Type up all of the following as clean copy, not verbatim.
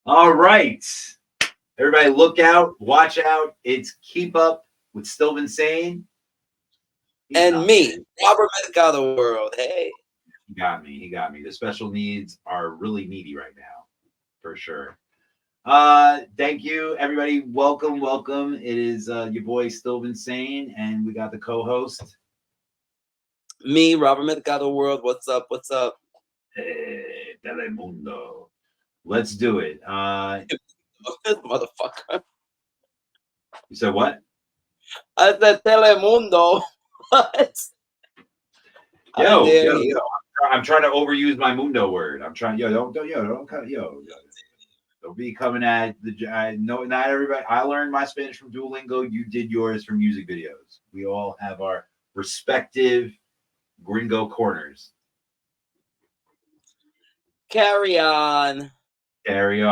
All right. Everybody look out, watch out. It's Keep Up with Still Insane. And me, Robert Medic the world. Hey. He got me. He got me. The special needs are really needy right now, for sure. Thank you, everybody. Welcome, welcome. It is your boy Still Insane, and we got the co-host. Me, Robert Medic the world. What's up? What's up? Hey, Telemundo. Let's do it. Motherfucker. You said what? I said Telemundo. What? Yo. I'm trying to overuse my Mundo word. I'm trying. Don't be coming at the. No, not everybody. I learned my Spanish from Duolingo. You did yours from music videos. We all have our respective gringo corners. Carry on. Carry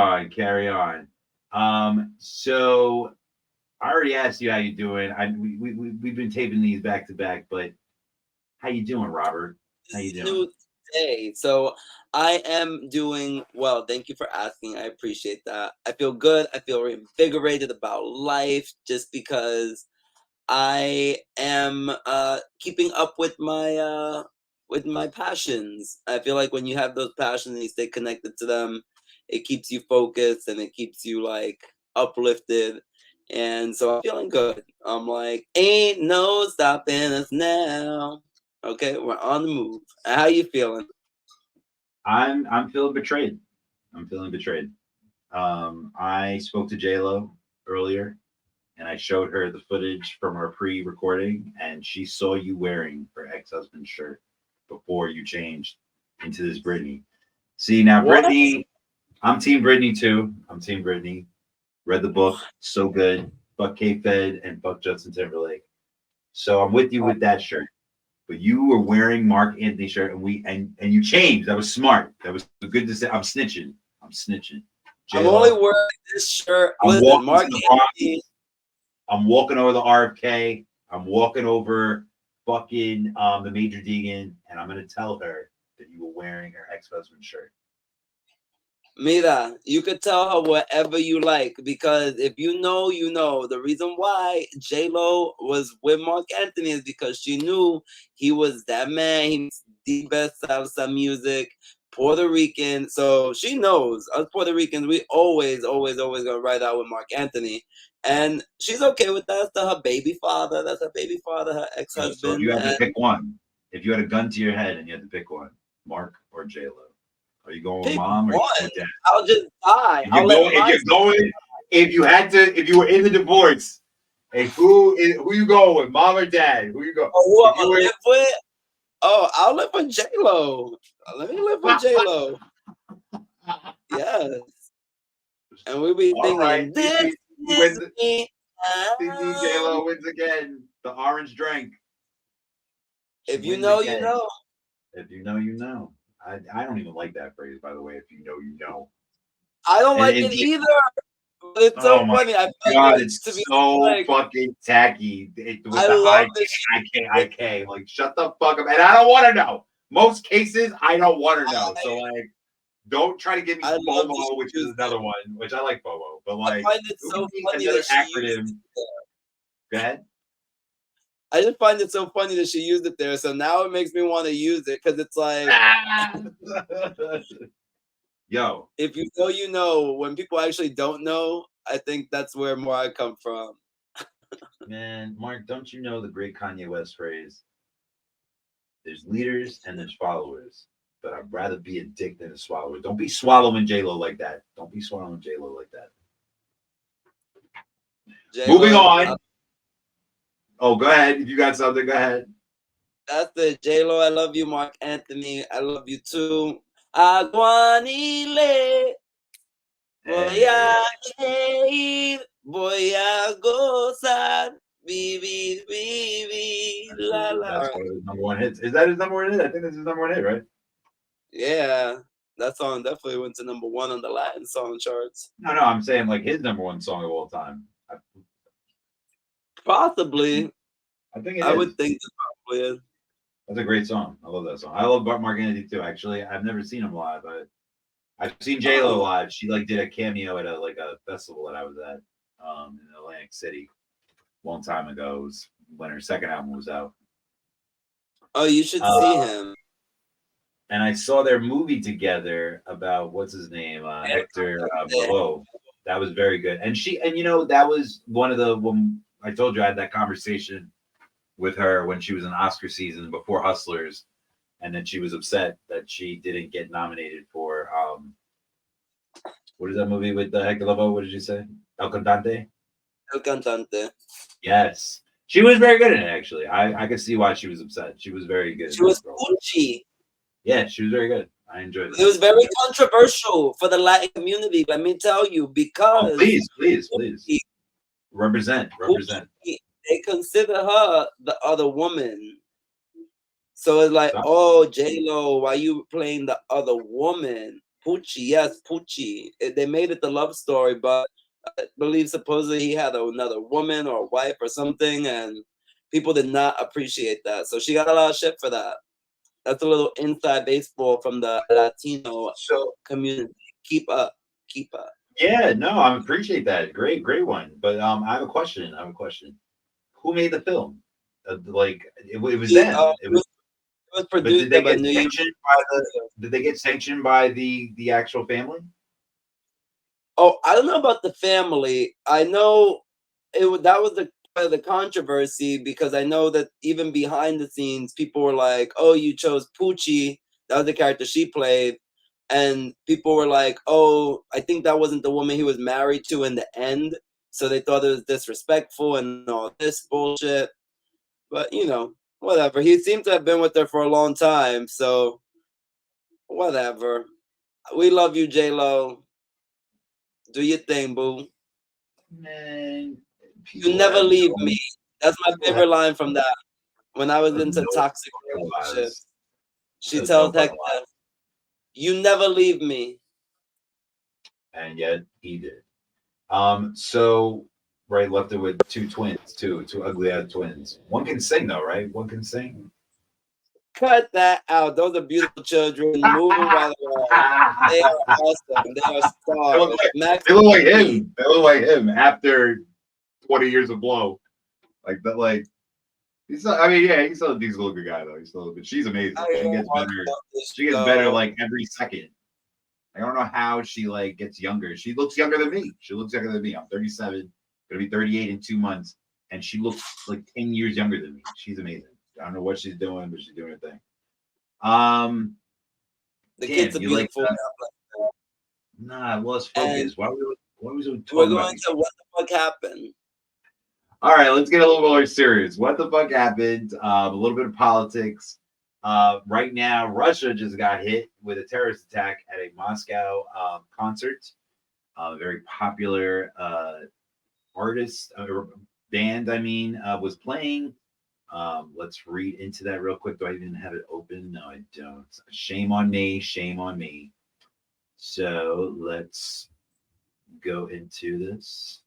on. So I already asked you how you doing. We've been taping these back to back, but how you doing, Robert? How you doing? New day. So I am doing well. Thank you for asking. I appreciate that. I feel good. I feel reinvigorated about life just because I am keeping up with my passions. I feel like when you have those passions and you stay connected to them, it keeps you focused and it keeps you like uplifted. And so I'm feeling good. I'm like, ain't no stopping us now. Okay, we're on the move. How you feeling? I'm feeling betrayed. I'm feeling betrayed. I spoke to JLo earlier, and I showed her the footage from our pre-recording, and she saw you wearing her ex-husband's shirt before you changed into this Britney. See now, What? Britney. I'm Team Britney too. I'm Team Britney. Read the book, so good. Fuck K-Fed and fuck Justin Timberlake. So I'm with you with that shirt. But you were wearing Mark Anthony shirt, and you changed. That was smart. That was good to say. I'm snitching. I'm only wearing this shirt. Listen, Mark Anthony. I'm walking over the RFK. I'm walking over fucking the Major Deegan, and I'm gonna tell her that you were wearing her ex-husband's shirt. Mira, you could tell her whatever you like because if you know, you know. The reason why J-Lo was with Mark Anthony is because she knew he was that man. He's the best salsa music, Puerto Rican. So she knows us Puerto Ricans, we always gonna ride out with Mark Anthony. And she's okay with that. That's her baby father. That's her baby father, her ex-husband. So if you had to pick one, if you had a gun to your head and you had to pick one, Mark or J-Lo? Are you going with mom or with dad? I'll just die. If you were in the divorce, hey, who you going with, mom or dad? Who you go? Oh, who I'm gonna live with? Oh, I'll live with J-Lo. Let me live with J-Lo. Yes. And we'll be thinking, right. This is me. J-Lo wins again. The orange drink. If you know, you know. If you know, you know. I don't even like that phrase, by the way. If you know, you know. I don't like it either. But it's so funny. I God, it's so fucking tacky. I love this. IK. Like, shut the fuck up. And I don't want to know. Most cases, I don't want to know. So, like, don't try to give me FOMO, which is another one, which I like FOMO. But, like, I find it so funny another that acronym. Go ahead. I just find it so funny that she used it there. So now it makes me want to use it because it's like, yo, if you know, you know. When people actually don't know, I think that's where more I come from. Man, Mark, don't you know the great Kanye West phrase? There's leaders and there's followers, but I'd rather be a dick than a swallower. Don't be swallowing J-Lo like that. Don't be swallowing J-Lo like that. J-Lo, moving on. Oh, go ahead. If you got something, go ahead. That's the J-Lo. I love you, Mark Anthony. I love you too. Aguanile. Voy a ir, voy a gozar, vivir, la la. That's one of his number one hits. Is that his number one hit? I think that's his number one hit, right? Yeah, that song definitely went to number one on the Latin song charts. No, I'm saying like his number one song of all time. Possibly. I think I would think it probably is. That's a great song. I love that song. I love Mark Anthony too. Actually, I've never seen him live. I've seen J Lo live. She like did a cameo at a festival that I was at in Atlantic City a long time ago. It was when her second album was out. Oh, you should see him. And I saw their movie together about what's his name, Hector Lavoe. That was very good. And that was one of the when I told you I had that conversation with her when she was in Oscar season before Hustlers, and then she was upset that she didn't get nominated for what is that movie with Hector Lavoe? What did you say? El Cantante. El Cantante. Yes, she was very good in it. Actually, I could see why she was upset. She was very good. She was Gucci. Yeah, she was very good. I enjoyed it. It was very controversial for the Latin community. Let me tell you, because please represent. They consider her the other woman. So it's like, oh, J-Lo, why you playing the other woman? Pucci, yes, Pucci. They made it the love story, but I believe supposedly he had another woman or wife or something, and people did not appreciate that. So she got a lot of shit for that. That's a little inside baseball from the Latino community. Keep up. Yeah, no, I appreciate that. Great one. But I have a question. Who made the film? It was them. It was produced did they by get New York. Did they get sanctioned by the actual family? Oh, I don't know about the family. I know that was the controversy, because I know that even behind the scenes, people were like, "Oh, you chose Pucci." That was the character she played, and people were like, "Oh, I think that wasn't the woman he was married to in the end." So they thought it was disrespectful and all this bullshit. But whatever. He seemed to have been with her for a long time, so whatever. We love you, J-Lo. Do your thing, boo. Man, You never leave me. That's my favorite line from that. When I was into toxic relationships, she tells Hector, "You never leave me." And yet he did. So right, left it with two ugly ass twins. One can sing though, right? One can sing. Cut that out. Those are beautiful children moving right along. They are awesome. They are stars. They look like him. They look like him after 20 years of blow. Like that, like he's not, I mean, yeah, he's still a decent looking guy though. He's still, but she's amazing. She gets better. She gets better like every second. I don't know how she like gets younger. She looks younger than me. I'm 37, gonna be 38 in 2 months, and she looks like 10 years younger than me. She's amazing. I don't know what she's doing, but she's doing her thing. The kids are beautiful. Nah, I lost focus. Why was we talking We're going to what the fuck happened? All right, let's get a little more serious. What the fuck happened? A little bit of politics. Right now, Russia just got hit with a terrorist attack at a Moscow concert. A very popular artist or band, was playing. Let's read into that real quick. Do I even have it open? No, I don't. Shame on me. Shame on me. So let's go into this.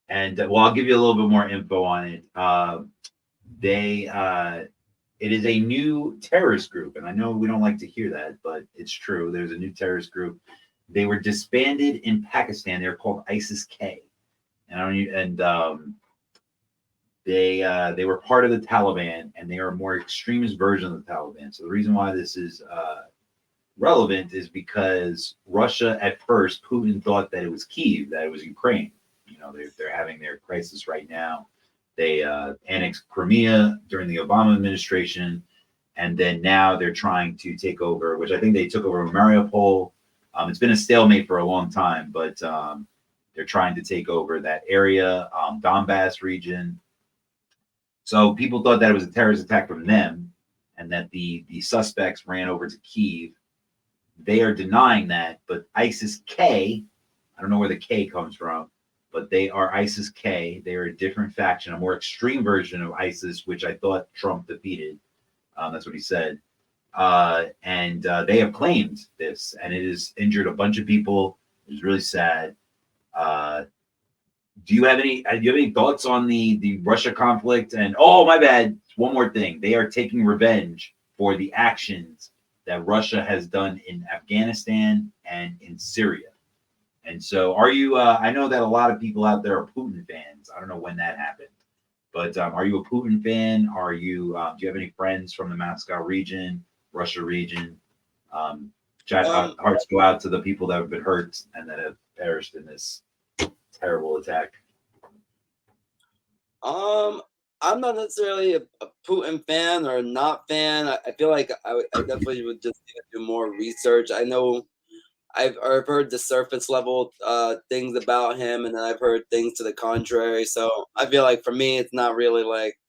And I'll give you a little bit more info on it. It is a new terrorist group, and I know we don't like to hear that, but it's true. There's a new terrorist group. They were disbanded in Pakistan. They're called ISIS-K, they were part of the Taliban, and they are a more extremist version of the Taliban. So the reason why this is relevant is because Russia, at first, Putin thought that it was Kyiv, that it was Ukraine. They're having their crisis right now. They annexed Crimea during the Obama administration, and then now they're trying to take over, which I think they took over Mariupol. It's been a stalemate for a long time, but they're trying to take over that area, Donbass region. So people thought that it was a terrorist attack from them, and that the suspects ran over to Kyiv. They are denying that, but ISIS-K, I don't know where the K comes from, but they are ISIS-K. They are a different faction, a more extreme version of ISIS, which I thought Trump defeated. That's what he said. And they have claimed this, and it has injured a bunch of people. It's really sad. Do you have any thoughts on the Russia conflict? And oh, my bad. One more thing. They are taking revenge for the actions that Russia has done in Afghanistan and in Syria. And so, are you? I know that a lot of people out there are Putin fans. I don't know when that happened, but are you a Putin fan? Are you? Do you have any friends from the Moscow region, Russia region? Um, Hearts go out to the people that have been hurt and that have perished in this terrible attack. um, I'm not necessarily a Putin fan or not fan. I feel like I definitely would just need to do more research. I know I've heard the surface level things about him, and then I've heard things to the contrary. So I feel like for me, it's not really like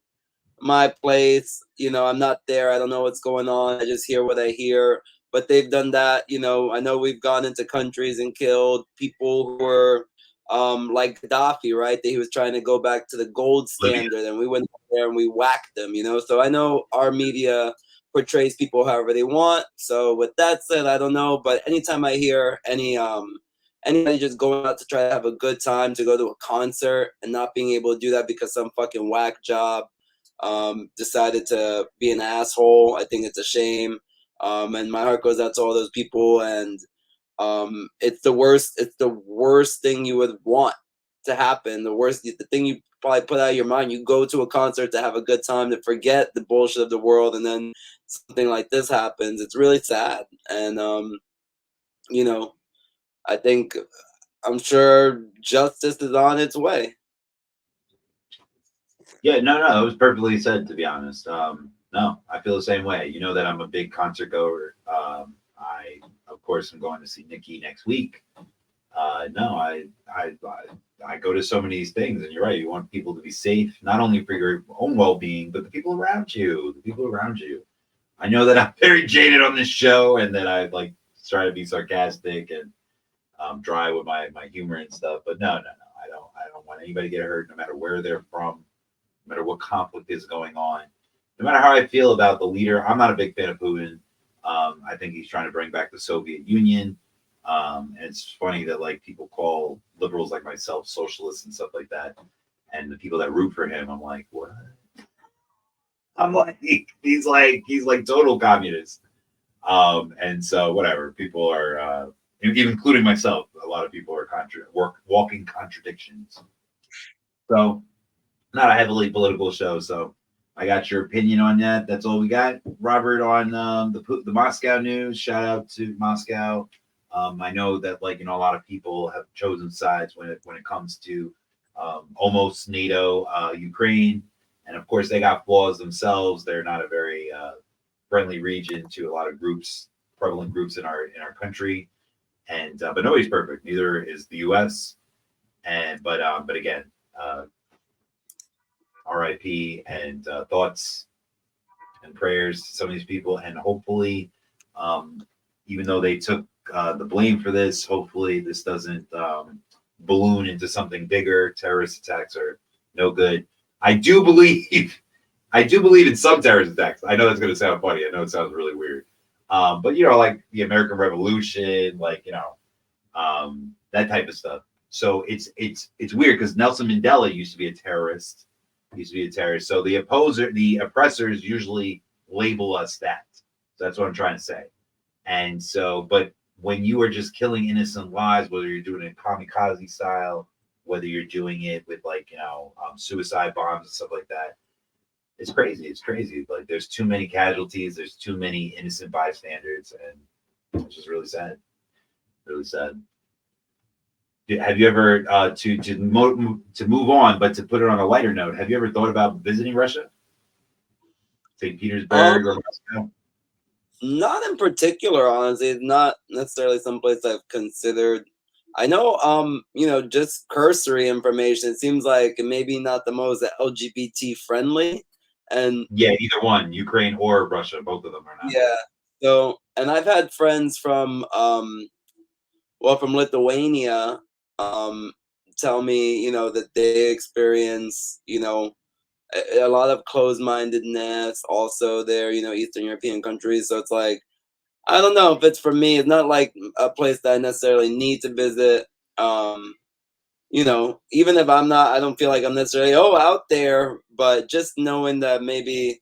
my place. You know, I'm not there. I don't know what's going on. I just hear what I hear. But they've done that. You know, I know we've gone into countries and killed people who were like Gaddafi, right? That he was trying to go back to the gold Libya. standard, and we went there and we whacked them. You know, so I know our media portrays people however they want. So with that said, I don't know. But anytime I hear anybody just going out to try to have a good time, to go to a concert and not being able to do that because some fucking whack job decided to be an asshole, I think it's a shame. And my heart goes out to all those people. And it's the worst. It's the worst thing you would want to happen. The thing you probably put out of your mind. You go to a concert to have a good time, to forget the bullshit of the world, and then something like this happens. It's really sad. And you know, I think I'm sure justice is on its way. Yeah, no, it was perfectly said. To be honest, no, I feel the same way. You know that I'm a big concert goer. I, of course, am going to see Nicki next week. No, I go to so many of these things, and you're right. You want people to be safe, not only for your own well-being, but the people around you. The people around you. I know that I'm very jaded on this show, and that I like try to be sarcastic and dry with my humor and stuff. But no. I don't want anybody to get hurt, no matter where they're from, no matter what conflict is going on, no matter how I feel about the leader. I'm not a big fan of Putin. I think he's trying to bring back the Soviet Union. And it's funny that like people call liberals like myself socialists and stuff like that. And the people that root for him, I'm like, what? I'm like, he's like total communist. And so whatever, people are, even including myself, a lot of people are walking contradictions. So not a heavily political show. So I got your opinion on that. That's all we got, Robert, on the Moscow news. Shout out to Moscow. I know that a lot of people have chosen sides when it comes to almost NATO, Ukraine, and of course they got flaws themselves. They're not a very friendly region to a lot of groups, prevalent groups in our country, and but nobody's perfect. Neither is the U.S. And but again. RIP and thoughts and prayers to some of these people. And hopefully, even though they took the blame for this, hopefully this doesn't balloon into something bigger. Terrorist attacks are no good. I do believe, I do believe in some terrorist attacks. I know that's going to sound funny. I know it sounds really weird. But like the American Revolution, that type of stuff. So it's weird because Nelson Mandela used to be a terrorist. So the oppressors usually label us that. So that's what I'm trying to say. And so, but when you are just killing innocent lives, whether you're doing it kamikaze style, whether you're doing it with suicide bombs and stuff like that, it's crazy. It's crazy. Like there's too many casualties. There's too many innocent bystanders, and it's just really sad. Really sad. Have you ever to move on, but to put it on a lighter note? Have you ever thought about visiting Russia, St. Um, Petersburg or Moscow? Not in particular, honestly. It's not necessarily someplace I've considered. I know, just cursory information. It seems like maybe not the most LGBT friendly, and Yeah, either one, Ukraine or Russia, both of them are not. yeah. So, and I've had friends from, from Lithuania, um, tell me, that they experience, a lot of closed-mindedness also there, Eastern European countries. So it's like, I don't know if it's for me. It's not like a place that I necessarily need to visit. Um, even if I don't feel like I'm necessarily out there, but just knowing that maybe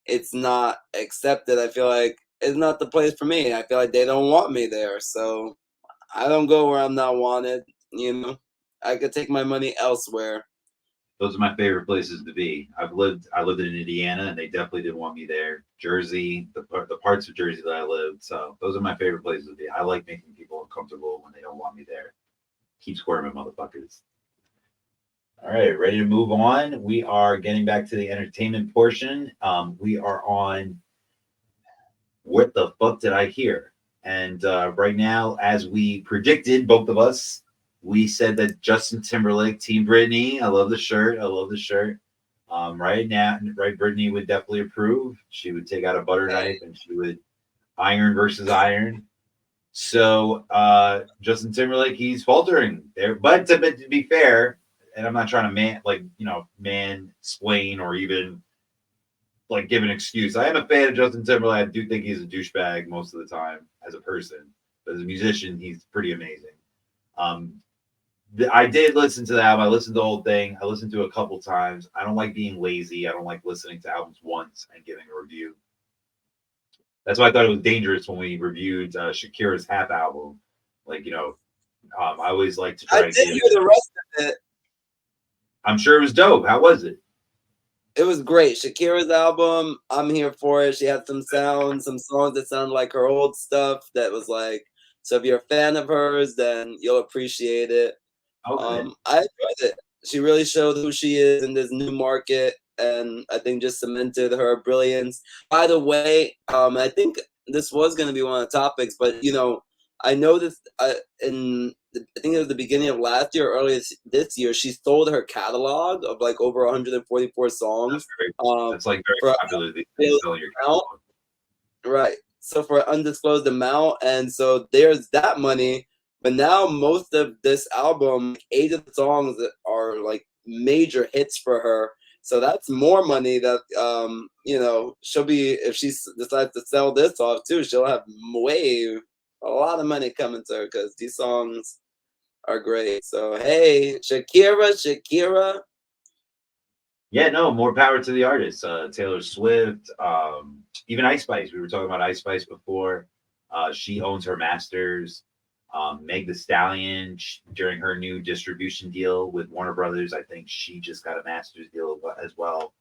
it's not accepted, I feel like is not the place for me. I feel like they don't want me there, so I don't go where I'm not wanted. You know, I could take my money elsewhere. Those are my favorite places to be. I lived in Indiana, and they definitely didn't want me there. Jersey, the parts of Jersey that I lived. So those are my favorite places to be. I like making people uncomfortable when they don't want me there. Keep squirming, motherfuckers. All right, ready to move on. We are getting back to the entertainment portion. We are on what the fuck did I hear? And right now, as we predicted, both of us, we said that Justin Timberlake, Team Britney. I love the shirt. I love the shirt. Right now, right, Britney would definitely approve. She would take out a butter knife and she would iron versus iron. So Justin Timberlake, he's faltering there. But to be fair, and I'm not trying to man explain or even like give an excuse. I am a fan of Justin Timberlake. I do think he's a douchebag most of the time as a person, but as a musician, he's pretty amazing. Um, I did listen to the album. I listened to the whole thing. I listened to it a couple times. I don't like being lazy. I don't like listening to albums once and giving a review. That's why I thought it was dangerous when we reviewed Shakira's Half album. Like, I always like to try I to did give. hear the rest of it. I'm sure it was dope. How was it? It was great. Shakira's album, I'm here for it. She had some songs that sound like her old stuff that was like, so if you're a fan of hers, then you'll appreciate it. Okay. I enjoyed it. She really showed who she is in this new market, and I think just cemented her brilliance. By the way, I think this was going to be one of the topics, but I know this I think it was the beginning of last year, or early this year. She sold her catalog of like over 144 songs. That's like very For popular these days, selling your catalog. right. So for an undisclosed amount, and so there's that money. But now most of this album, 8 of the songs are like major hits for her. So that's more money that she'll be, if she decides to sell this off too, she'll have a lot of money coming to her because these songs are great. So hey, Shakira. Yeah, no, more power to the artists. Taylor Swift, even Ice Spice. We were talking about Ice Spice before. She owns her masters. Meg The Stallion, during her new distribution deal with Warner Brothers, I think she just got a master's deal as well.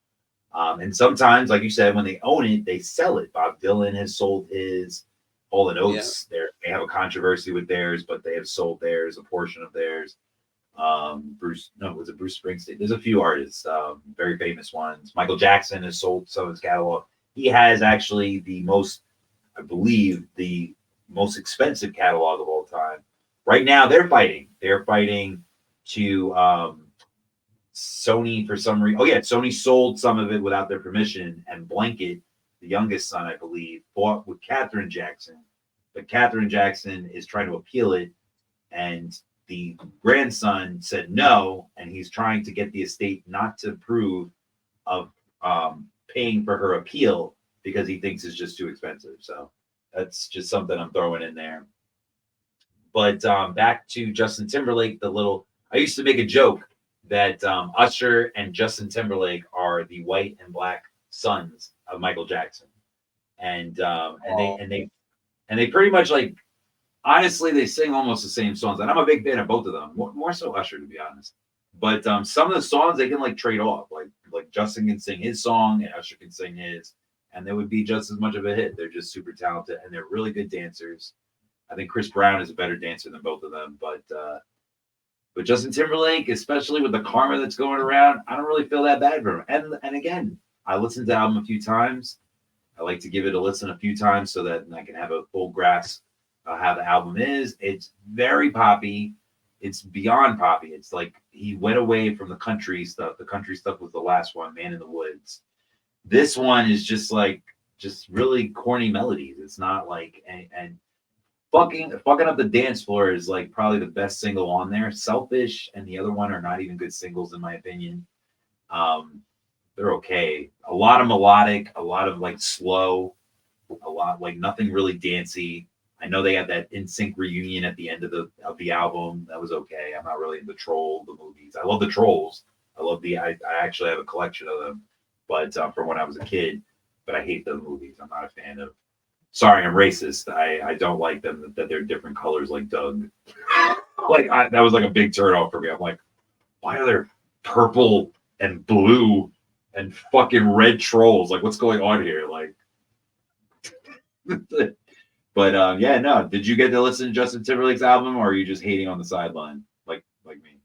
And sometimes, like you said, when they own it, they sell it. Bob Dylan has sold his. Hall and Oates, they have a controversy with theirs, but they have sold theirs, a portion of theirs. Was it Bruce Springsteen? There's a few artists, very famous ones. Michael Jackson has sold some of his catalog. He has actually I believe, the most expensive catalog of all time. Right now, they're fighting. They're fighting to Sony for some reason. Oh yeah, Sony sold some of it without their permission, and Blanket, the youngest son, I believe, fought with Catherine Jackson. But Catherine Jackson is trying to appeal it, and the grandson said no, and he's trying to get the estate not to approve of paying for her appeal because he thinks it's just too expensive. So that's just something I'm throwing in there. But back to Justin Timberlake, I used to make a joke that Usher and Justin Timberlake are the white and black sons of Michael Jackson, and they pretty much, like, honestly, they sing almost the same songs, and I'm a big fan of both of them. More so Usher, to be honest. But some of the songs they can like trade off. Like Justin can sing his song and Usher can sing his, and they would be just as much of a hit. They're just super talented and they're really good dancers. I think Chris Brown is a better dancer than both of them, but Justin Timberlake, especially with the karma that's going around, I don't really feel that bad for him. And again, I listened to the album a few times. I like to give it a listen a few times so that I can have a full grasp of how the album is. It's very poppy. It's beyond poppy. It's like he went away from the country stuff. The country stuff was the last one, Man in the Woods. This one is just really corny melodies. It's not like and fucking up the dance floor is like probably the best single on there. Selfish and the other one are not even good singles in my opinion. They're okay. A lot of melodic, a lot of like slow, a lot like nothing really dancey. I know they had that NSYNC reunion at the end of the album. That was okay. I'm not really into the movies. I love the Trolls. I actually have a collection of them, but from when I was a kid. But I hate the movies. I'm not a fan of sorry, I'm racist. I don't like them that they're different colors like Doug. Like that was like a big turn off for me. I'm like, why are there purple and blue and fucking red trolls? Like, what's going on here? Like, but yeah, no. Did you get to listen to Justin Timberlake's album, or are you just hating on the sideline, like me?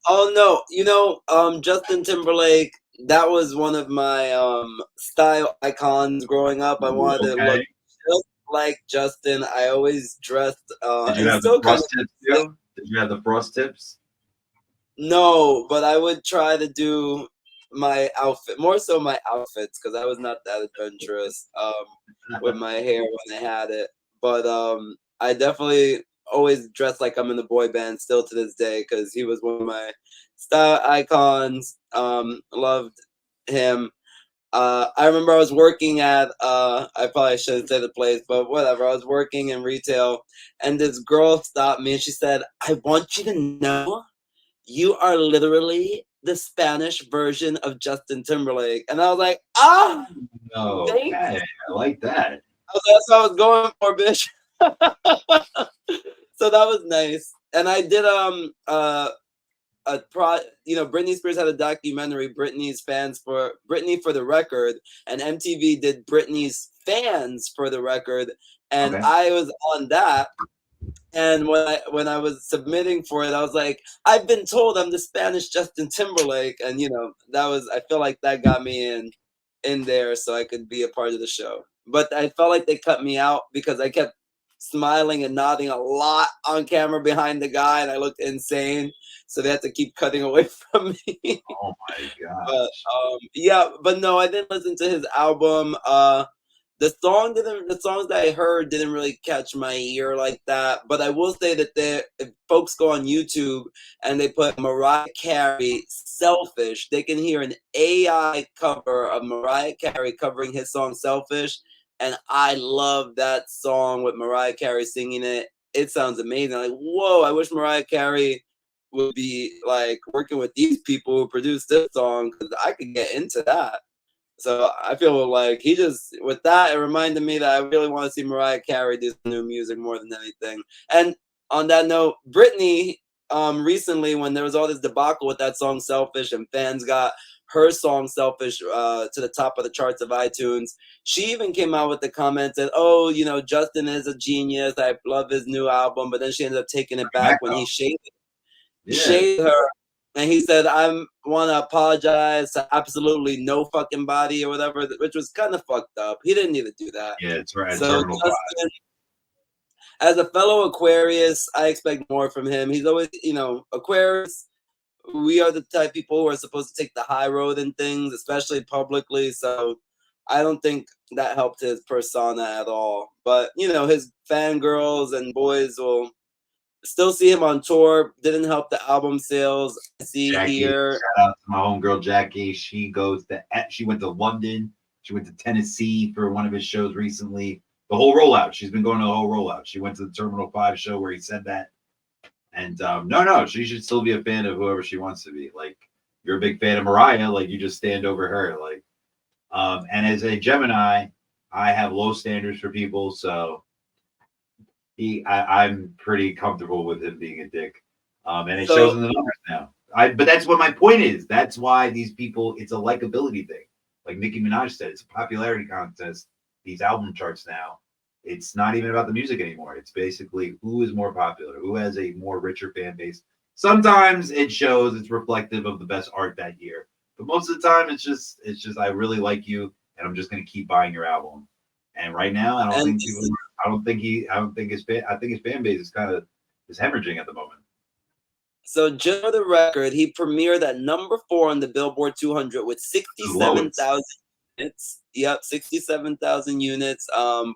Oh no, Justin Timberlake. That was one of my style icons growing up. I wanted to look Okay. just like Justin. I always dressed, Did you and have the still kind frost tips of too? Did you have the frost tips? no, but I would try to do my outfit more so my outfits because I was not that adventurous with my hair when I had it. But I definitely always dress like I'm in the boy band still to this day because he was one of my style icons. Loved him. I remember I was working at I probably shouldn't say the place, but whatever. I was working in retail, and this girl stopped me and she said, "I want you to know you are literally the Spanish version of Justin Timberlake." And I was like, ah, No. thanks. Okay. I like that. That's what I was going for, bitch. So that was nice. And I did Britney Spears had a documentary, Britney for the Record, and MTV did Britney's Fans for the Record, and Okay. I was on that. And when I was submitting for it, I was like, I've been told I'm the Spanish Justin Timberlake, and I feel like that got me in there so I could be a part of the show. But I felt like they cut me out because I kept smiling and nodding a lot on camera behind the guy, and I looked insane. So they had to keep cutting away from me. Oh my But gosh. yeah, but no, I didn't listen to his album. The songs that I heard didn't really catch my ear like that. But I will say that if folks go on YouTube and they put Mariah Carey "Selfish," they can hear an AI cover of Mariah Carey covering his song "Selfish," and I love that song with Mariah Carey singing it. It sounds amazing. Like, whoa! I wish Mariah Carey would be like working with these people who produced this song because I could get into that. So I feel like with that, it reminded me that I really want to see Mariah Carey do some new music more than anything. And on that note, Britney, recently when there was all this debacle with that song "Selfish" and fans got her song "Selfish" to the top of the charts of iTunes, she even came out with the comment that, "Oh, Justin is a genius. I love his new album," but then she ended up taking it back when he Yeah. shaded her, and he said, "I want to apologize to absolutely no fucking body," or whatever, which was kind of fucked up. He didn't need to do that. Yeah. It's right. So Terminal 5. Justin, as a fellow Aquarius, I expect more from him. He's always, Aquarius. We are the type of people who are supposed to take the high road in things, especially publicly. So I don't think that helped his persona at all. But his fangirls and boys will still see him on tour. Didn't help the album sales. I see Jackie, here. shout out to my homegirl Jackie. She went to London. She went to Tennessee for one of his shows recently. The whole rollout. She's been going to the whole rollout. She went to the Terminal 5 show where he said that. And no, she should still be a fan of whoever she wants to be. Like, you're a big fan of Mariah, like you just stand over her. Like, and as a Gemini, I have low standards for people, so I'm pretty comfortable with him being a dick. And it shows So in the numbers now. But that's what my point is. That's why these people, it's a likability thing. Like Nicki Minaj said, it's a popularity contest. These album charts now, it's not even about the music anymore. It's basically who is more popular, who has a more richer fan base. Sometimes it shows it's reflective of the best art that year, but most of the time it's just I really like you, and I'm just gonna keep buying your album. And right now, I don't and think people. I don't think his fan. I think his fan base is hemorrhaging at the moment. just for the record, he premiered at number 4 on the Billboard 200 with The lowest. 67,000 units. Yep, 67,000 units.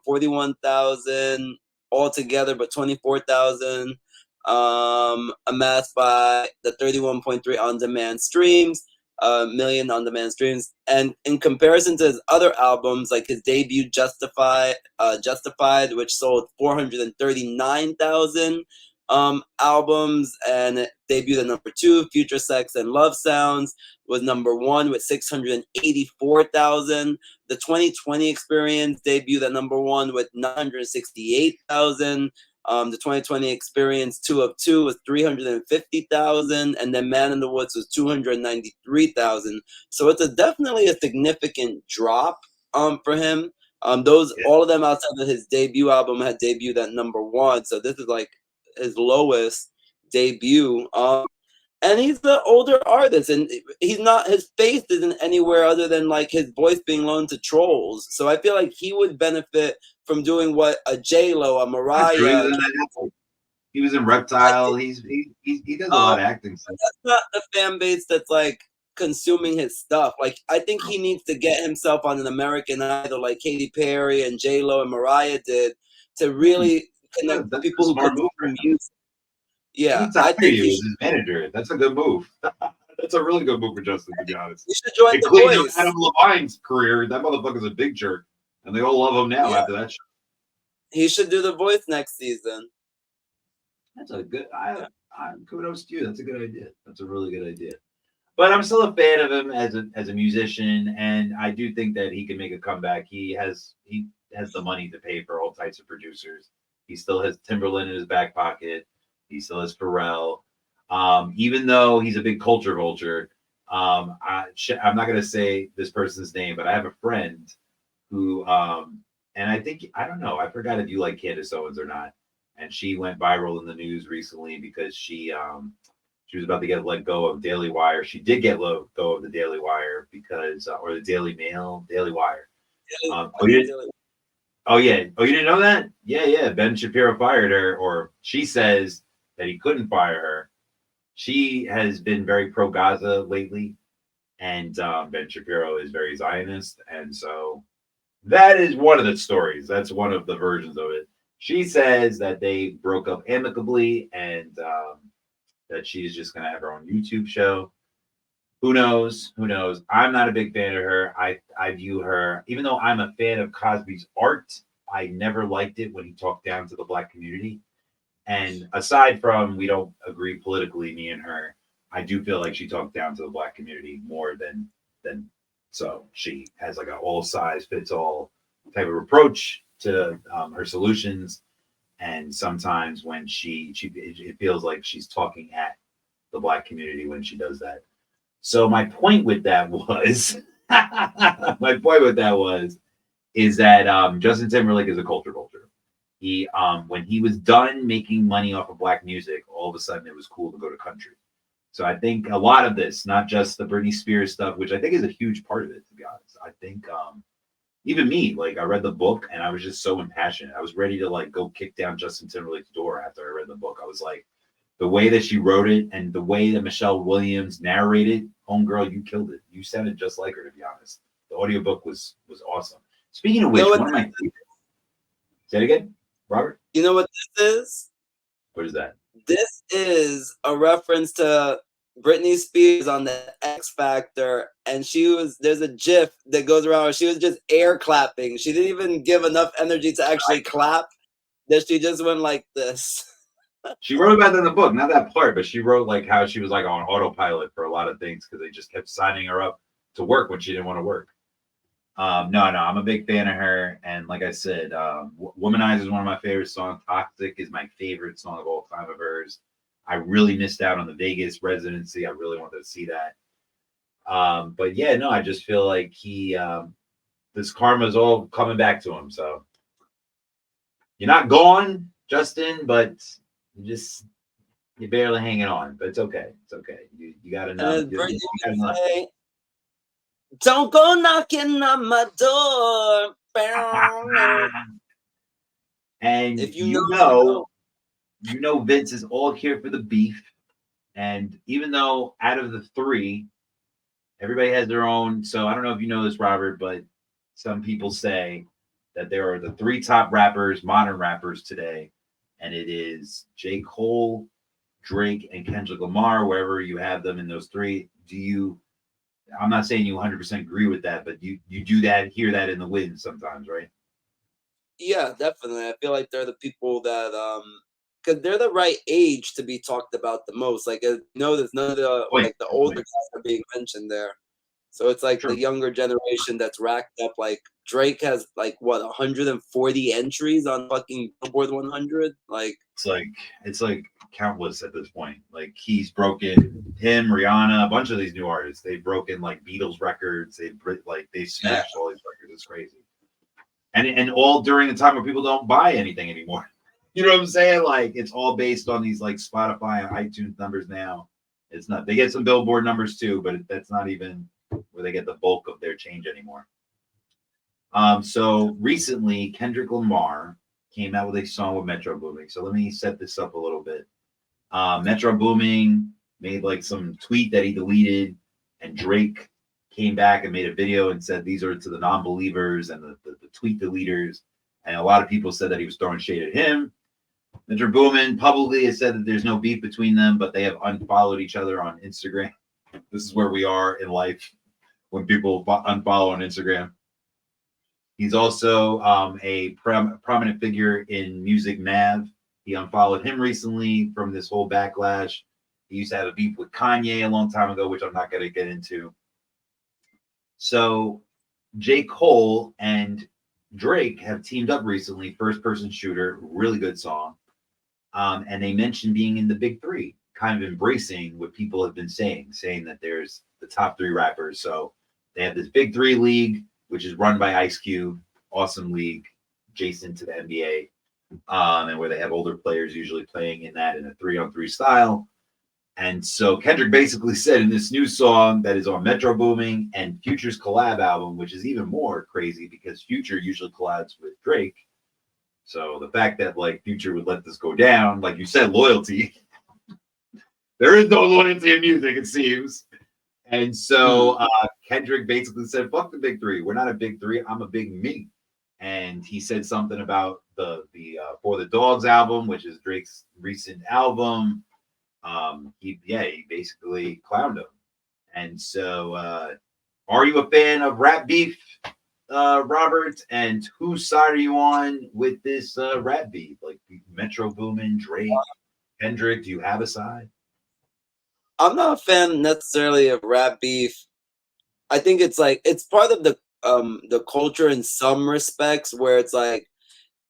41,000 altogether, but 24,000 amassed by the 31.3 on-demand streams. Million on-demand streams, and in comparison to his other albums, like his debut Justified, which sold 439,000, albums, and it debuted at number 2. Future Sex and Love Sounds was number 1 with 684,000. The 2020 Experience debuted at number 1 with 968,000. The 2020 Experience 2 of 2 was 350,000, and then Man in the Woods was 293,000. So it's definitely a significant drop for him. All of them outside of his debut album had debuted at number 1. So this is like his lowest debut. And he's the older artist, and his face isn't anywhere other than like his voice being loaned to trolls. So I feel like he would benefit from doing what a J-Lo, a Mariah. He was in Reptile. He does a lot of acting stuff. That's not the fan base that's like consuming his stuff. Like, I think he needs to get himself on an American Idol like Katy Perry and J-Lo and Mariah did to really connect the people who consume music. Yeah, I think he was his manager. That's a good move. That's a really good move for Justin, to be honest. You should join The Voice. Adam Levine's career. That motherfucker's a big jerk, and they all love him now after that show. He should do The Voice next season. That's a good. Kudos to you. That's a good idea. That's a really good idea. But I'm still a fan of him as a musician, and I do think that he can make a comeback. He has the money to pay for all types of producers. He still has Timberland in his back pocket. He still has Pharrell. Even though he's a big culture vulture, I'm not going to say this person's name, but I have a friend who, and I don't know, I forgot if you like Candace Owens or not. And she went viral in the news recently because she was about to get let go of Daily Wire. She did get let go of the Daily Wire because, or the Daily Mail, Daily Wire. Oh, yeah. Oh, you didn't know that? Yeah. Ben Shapiro fired her, or she says that he couldn't fire her. She has been very pro-Gaza lately, and Ben Shapiro is very Zionist. And so that is one of the stories. That's one of the versions of it. She says that they broke up amicably and that she's just going to have her own YouTube show. Who knows? I'm not a big fan of her. I view her, even though I'm a fan of Cosby's art, I never liked it when he talked down to the Black community. And aside from we don't agree politically, me and her, I do feel like she talked down to the Black community more than so she has like an all size fits all type of approach to her solutions. And sometimes when it feels like she's talking at the Black community when she does that. So my point with that was is that Justin Timberlake is a culture vulture. He when he was done making money off of Black music, all of a sudden it was cool to go to country. So I think a lot of this, not just the Britney Spears stuff, which I think is a huge part of it, to be honest. I think even me, like I read the book and I was just so impassioned. I was ready to like go kick down Justin Timberlake's door after I read the book. I was like, the way that she wrote it and the way that Michelle Williams narrated, homegirl, you killed it. You sounded just like her, to be honest. The audiobook was awesome. Speaking of which, one of my favorites. Say it again, Robert? You know what this is? What is that? This is a reference to Britney Spears on the X Factor, and there's a GIF that goes around where she was just air clapping. She didn't even give enough energy to actually clap, that she just went like this. She wrote about that in the book, not that part, but she wrote like how she was like on autopilot for a lot of things because they just kept signing her up to work when she didn't want to work. No, I'm a big fan of her, and like I said, "Womanizer" is one of my favorite songs. "Toxic" is my favorite song of all time of hers. I really missed out on the Vegas residency. I really wanted to see that. But yeah, no, I just feel like this karma is all coming back to him. So you're not gone, Justin, but you're barely hanging on. But it's okay. It's okay. You got to know. Don't go knocking on my door. And if you know Vince is all here for the beef. And even though out of the three, everybody has their own. So I don't know if you know this, Robert, but some people say that there are the three top rappers, modern rappers today. And it is J. Cole, Drake, and Kendrick Lamar, wherever you have them in those three. I'm not saying you 100% agree with that, but you do hear that in the wind sometimes, right? Yeah, definitely. I feel like they're the people that because they're the right age to be talked about the most. Like, there's none of the Point, like the good older point. guys are being mentioned there. So it's like the True. younger generation that's racked up. Like Drake has like what 140 entries on fucking Billboard 100. Like It's like countless at this point. Like he's broken him, Rihanna, a bunch of these new artists. They've broken like Beatles records. They smashed all these records. It's crazy. And all during the time where people don't buy anything anymore. You know what I'm saying? Like it's all based on these like Spotify and iTunes numbers now. It's not. They get some Billboard numbers too, but that's not even where they get the bulk of their change anymore. So recently, Kendrick Lamar came out with a song with Metro Booming. So let me set this up a little bit. Metro Booming made like some tweet that he deleted, and Drake came back and made a video and said these are to the non-believers and the tweet deleters. And a lot of people said that he was throwing shade at him. Metro Boomin publicly has said that there's no beef between them, but they have unfollowed each other on Instagram. This is where we are in life when people unfollow on Instagram. He's also a prominent figure in Music Nav. He unfollowed him recently from this whole backlash. He used to have a beef with Kanye a long time ago, which I'm not going to get into. So J. Cole and Drake have teamed up recently. First Person Shooter, really good song. And they mentioned being in the big three, kind of embracing what people have been saying that there's the top three rappers. So they have this big three league, which is run by Ice Cube, awesome league, adjacent to the NBA, and where they have older players usually playing in that in a 3-on-3 style. And so Kendrick basically said in this new song that is on Metro Booming and Future's collab album, which is even more crazy because Future usually collabs with Drake. So the fact that like Future would let this go down, like you said, loyalty. There is no loyalty in music, it seems. And so Kendrick basically said, fuck the big three. We're not a big three. I'm a big me. And he said something about the For the Dogs album, which is Drake's recent album. He basically clowned him. And so are you a fan of rap beef, Robert? And whose side are you on with this rap beef? Like Metro Boomin, Drake, Kendrick, do you have a side? I'm not a fan necessarily of rap beef. I think it's like it's part of the culture in some respects where it's like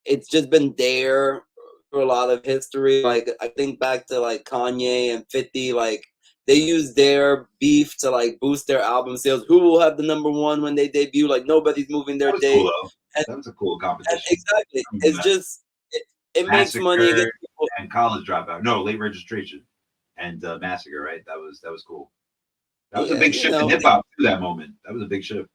it's just been there for a lot of history. Like I think back to like Kanye and 50, like they use their beef to like boost their album sales. Who will have the number one when they debut? Like nobody's moving their That was date. cool though. That was a cool competition. Exactly. It's just it makes money against people. And College Dropout. No, Late Registration and Massacre. Right. That was cool. That was a big shift in hip hop to that moment. That was a big shift.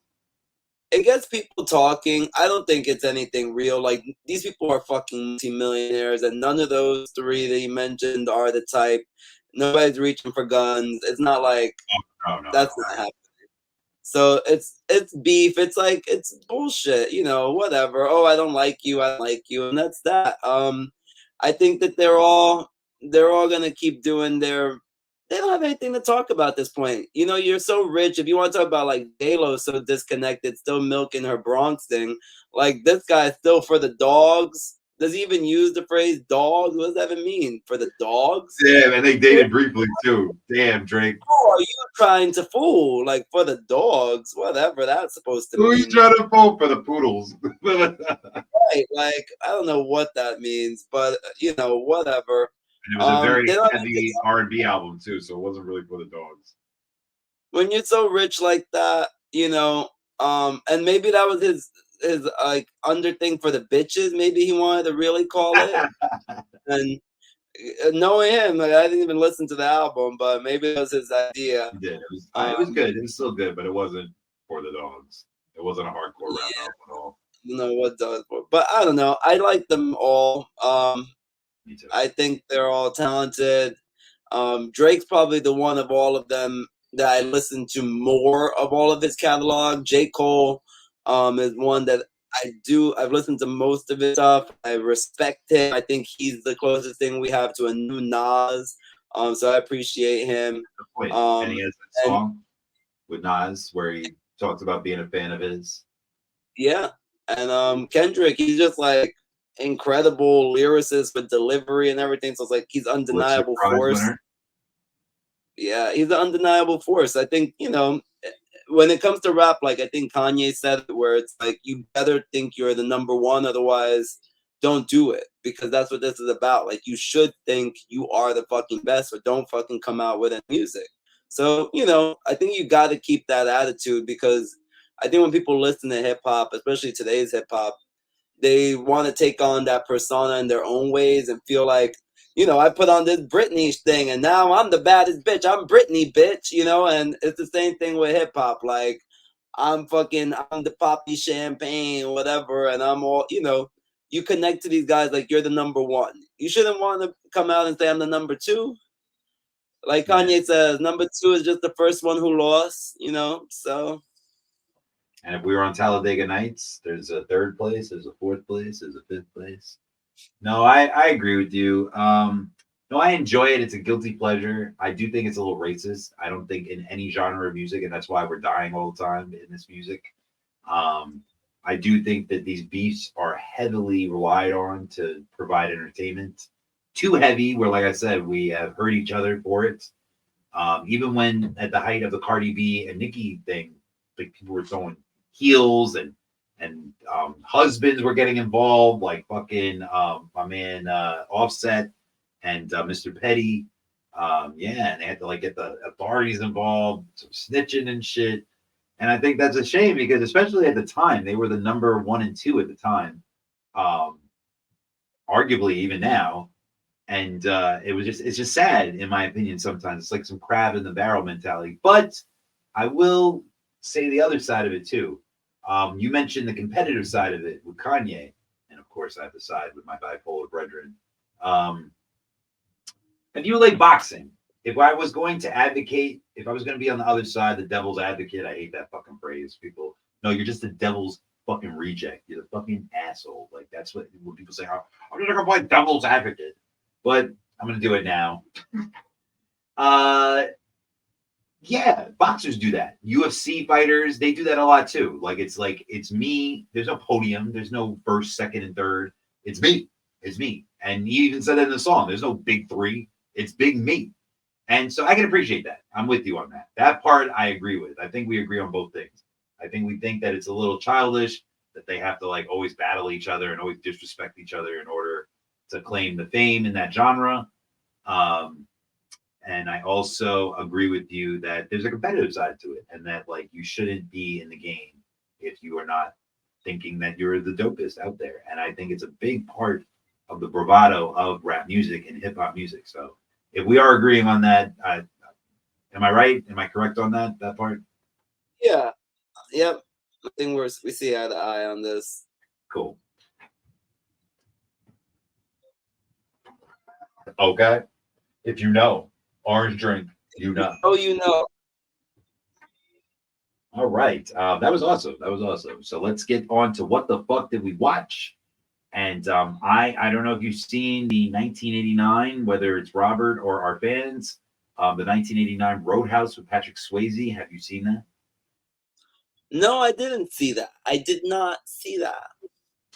It gets people talking. I don't think it's anything real. Like these people are fucking multi-millionaires, and none of those three that you mentioned are the type. Nobody's reaching for guns. It's not like that's not happening. So it's beef. It's like it's bullshit. Whatever. Oh, I don't like you. I don't like you, and that's that. I think that they're all gonna keep doing their. They don't have anything to talk about at this point. You're so rich. If you want to talk about like J-Lo so disconnected, still milking her Bronx thing, like this guy's still for the dogs. Does he even use the phrase dogs? What does that even mean? For the dogs? Yeah, and they dated briefly too. Damn, Drake. Oh, are you trying to fool? Like for the dogs, whatever that's supposed to mean. Who are you trying to fool for the poodles? Right, like I don't know what that means, but whatever. And it was a very heavy R&B album too, so it wasn't really for the dogs. When you're so rich like that, and maybe that was his like under thing for the bitches. Maybe he wanted to really call it. And knowing him, like, I didn't even listen to the album, but maybe it was his idea. He did. It was good. It was still good, but it wasn't for the dogs. It wasn't a hardcore rap album at all. What does, but I don't know. I like them all. Me too. I think they're all talented. Drake's probably the one of all of them that I listen to more of all of his catalog. J. Cole is one that I've listened to most of his stuff. I respect him. I think he's the closest thing we have to a new Nas. So I appreciate him. And he has that song with Nas where he talks about being a fan of his. Yeah. And Kendrick, he's just like incredible lyricist with delivery and everything. So it's like he's Pulitzer undeniable Prize force. winner. Yeah, he's an undeniable force. I think, when it comes to rap, like I think Kanye said it, where it's like you better think you're the number one, otherwise don't do it, because that's what this is about. Like you should think you are the fucking best, or don't fucking come out with any music. So, I think you got to keep that attitude, because I think when people listen to hip hop, especially today's hip hop, they want to take on that persona in their own ways and feel like, I put on this Britney thing and now I'm the baddest bitch. I'm Britney, bitch, and it's the same thing with hip hop. Like, I'm the Poppy Champagne, whatever, and I'm all, you connect to these guys like you're the number one. You shouldn't want to come out and say I'm the number two. Like Kanye says, number two is just the first one who lost, so. And if we were on Talladega Nights, there's a third place, there's a fourth place, there's a fifth place. No, I agree with you. No, I enjoy it. It's a guilty pleasure. I do think it's a little racist. I don't think in any genre of music, and that's why we're dying all the time in this music. I do think that these beefs are heavily relied on to provide entertainment. Too heavy, where, like I said, we have hurt each other for it. Even when at the height of the Cardi B and Nicki thing, like people were throwing heels and husbands were getting involved, like fucking my man Offset and Mr. Petty. Yeah, and they had to like get the authorities involved, some snitching and shit. And I think that's a shame because especially at the time, they were the number 1 and 2 at the time. Um, Arguably even now. And it's just sad in my opinion sometimes. It's like some crab in the barrel mentality. But I will say the other side of it too. You mentioned the competitive side of it with Kanye, and of course I have to side with my bipolar brethren. If you like boxing, if I was going to advocate, if I was going to be on the other side, the devil's advocate, I hate that fucking phrase. People, no, you're just the devil's fucking reject. You're the fucking asshole. Like that's what when people say, oh, I'm just gonna play devil's advocate, but I'm gonna do it now. Yeah, boxers do that. UFC fighters, they do that a lot too. Like it's me. There's no podium. There's no first, second, and third. It's me. It's me. And he even said that in the song. There's no big three. It's big me. And so I can appreciate that. I'm with you on that. That part I agree with. I think we agree on both things. I think we think that it's a little childish that they have to like always battle each other and always disrespect each other in order to claim the fame in that genre. And I also agree with you that there's a competitive side to it and that like you shouldn't be in the game if you are not thinking that you're the dopest out there. And I think it's a big part of the bravado of rap music and hip hop music. So if we are agreeing on that, am I right? Am I correct on that part? Yeah. Yep. I think we see eye to eye on this. Cool. Okay. If you know, orange drink, you know. Oh, you know. All right. That was awesome. That was awesome. So let's get on to what the fuck did we watch? And I don't know if you've seen the 1989, whether it's Robert or our fans, the 1989 Roadhouse with Patrick Swayze. Have you seen that? No, I didn't see that. I did not see that.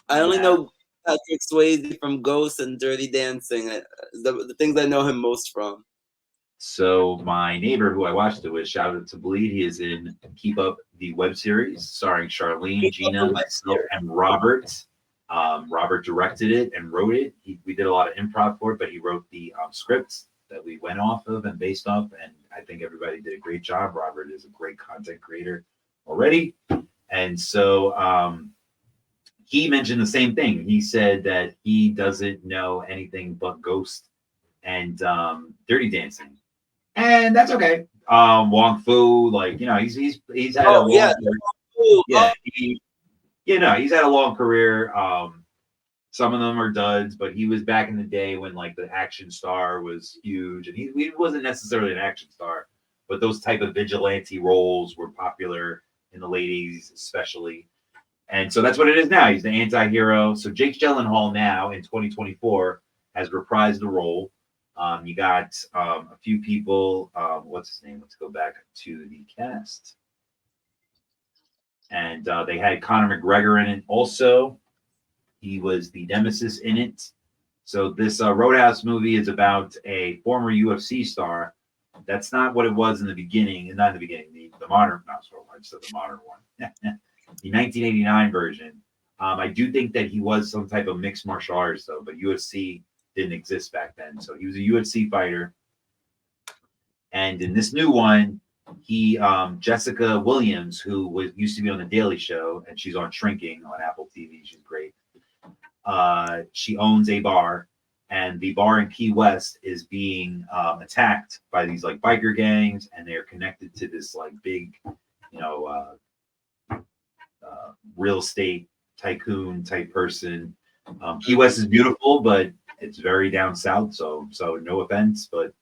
I only know Patrick Swayze from Ghost and Dirty Dancing. The things I know him most from. So my neighbor who I watched it with, shout out to Bleed. He is in Keep Up, the web series starring Charlene, Gina, myself, and Robert. Robert directed it and wrote it. We did a lot of improv for it, but he wrote the scripts that we went off of and based off. And I think everybody did a great job. Robert is a great content creator already. And so he mentioned the same thing. He said that he doesn't know anything but Ghost and Dirty Dancing. And that's okay. Wong Fu, like, you know, he's had a long career. Yeah, he's had a long career. Some of them are duds, but he was back in the day when like the action star was huge, and he wasn't necessarily an action star, but those type of vigilante roles were popular in the late 80s, especially. And so that's what it is now. He's the anti-hero. So Jake Gyllenhaal now in 2024 has reprised the role. You got a few people. What's his name? Let's go back to the cast. And they had Conor McGregor in it also. He was the nemesis in it. So this Roadhouse movie is about a former UFC star. That's not what it was in the beginning, not in the beginning, the modern, not so I said the modern one, the 1989 version. I do think that he was some type of mixed martial artist though, but UFC didn't exist back then. So he was a UFC fighter. And in this new one, he Jessica Williams, who used to be on the Daily Show, and she's on Shrinking on Apple TV. She's great. She owns a bar, and the bar in Key West is being attacked by these like biker gangs, and they're connected to this like big, you know, real estate tycoon type person. Key West is beautiful, but it's very down south. So no offense, but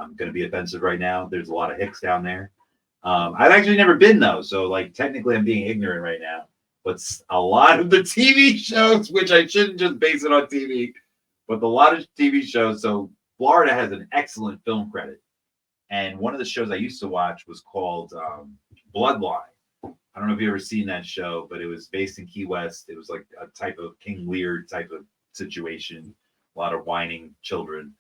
I'm going to be offensive right now. There's a lot of hicks down there. I've actually never been though, so like technically I'm being ignorant right now. But a lot of the TV shows, which I shouldn't just base it on TV, but a lot of TV shows. So Florida has an excellent film credit, and one of the shows I used to watch was called Bloodline. I don't know if you've ever seen that show, but it was based in Key West. It was like a type of King Lear type of situation, a lot of whining children,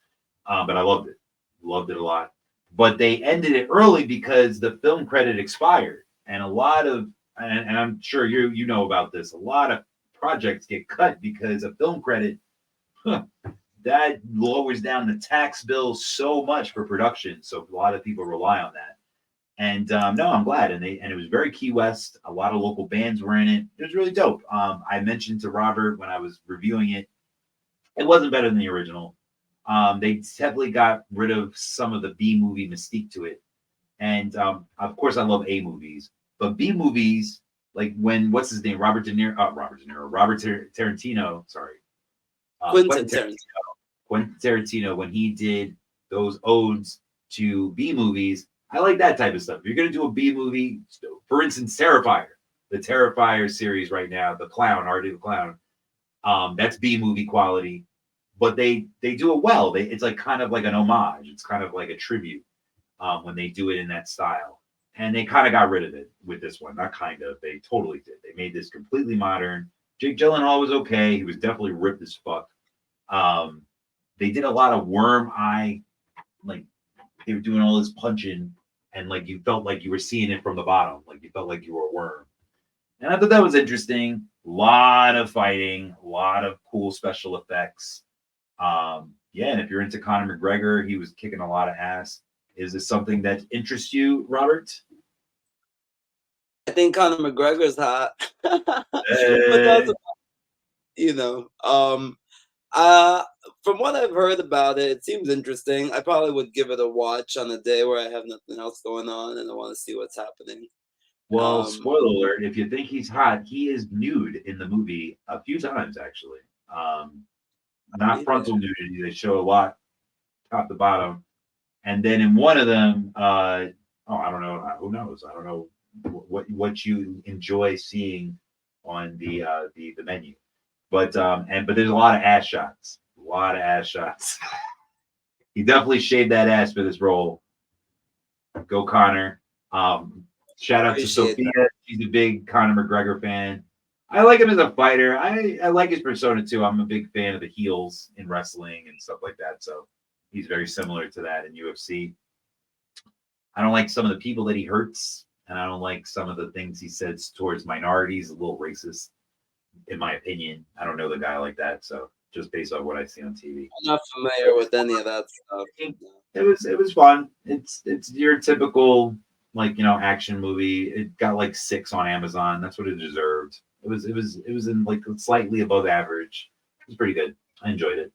but I loved it a lot. But they ended it early because the film credit expired, and a lot of and I'm sure you know about this. A lot of projects get cut because a film credit that lowers down the tax bill so much for production. So a lot of people rely on that. And no, I'm glad. And it was very Key West. A lot of local bands were in it. It was really dope. I mentioned to Robert when I was reviewing it, it wasn't better than the original. They definitely got rid of some of the B movie mystique to it. And of course, I love A movies. But B movies, like when what's his name, Robert Tarantino, sorry, Quentin Tarantino, when he did those odes to B movies, I like that type of stuff. If you're gonna do a B movie, for instance, Terrifier, the Terrifier series right now, the Clown, Hardy the Clown, that's B movie quality, but they do it well. It's like kind of like an homage. It's kind of like a tribute when they do it in that style. And they kind of got rid of it with this one. Not kind of. They totally did. They made this completely modern. Jake Gyllenhaal was okay. He was definitely ripped as fuck. They did a lot of worm eye. Like, they were doing all this punching. And, like, you felt like you were seeing it from the bottom. Like, you felt like you were a worm. And I thought that was interesting. A lot of fighting. A lot of cool special effects. Yeah, and if you're into Conor McGregor, he was kicking a lot of ass. Is this something that interests you, Robert? I think Conor McGregor's hot. But that's, you know, from what I've heard about it, it seems interesting. I probably would give it a watch on a day where I have nothing else going on and I want to see what's happening. Well, spoiler alert, if you think he's hot, he is nude in the movie a few times, actually. Not frontal nudity. They show a lot top to bottom. And then in one of them, I don't know. Who knows? I don't know what you enjoy seeing on the menu, but there's a lot of ass shots. A lot of ass shots. He definitely shaved that ass for this role. Go Conor. Shout out to Sophia. She's a big Conor McGregor fan. I like him as a fighter. I like his persona too. I'm a big fan of the heels in wrestling and stuff like that. So he's very similar to that in UFC. I don't like some of the people that he hurts, and I don't like some of the things he says towards minorities. A little racist, in my opinion. I don't know the guy like that, so just based on what I see on TV. I'm not familiar with any of that stuff. It was fun. It's your typical action movie. It got like 6 on Amazon. That's what it deserved. It was in like slightly above average. It was pretty good. I enjoyed it.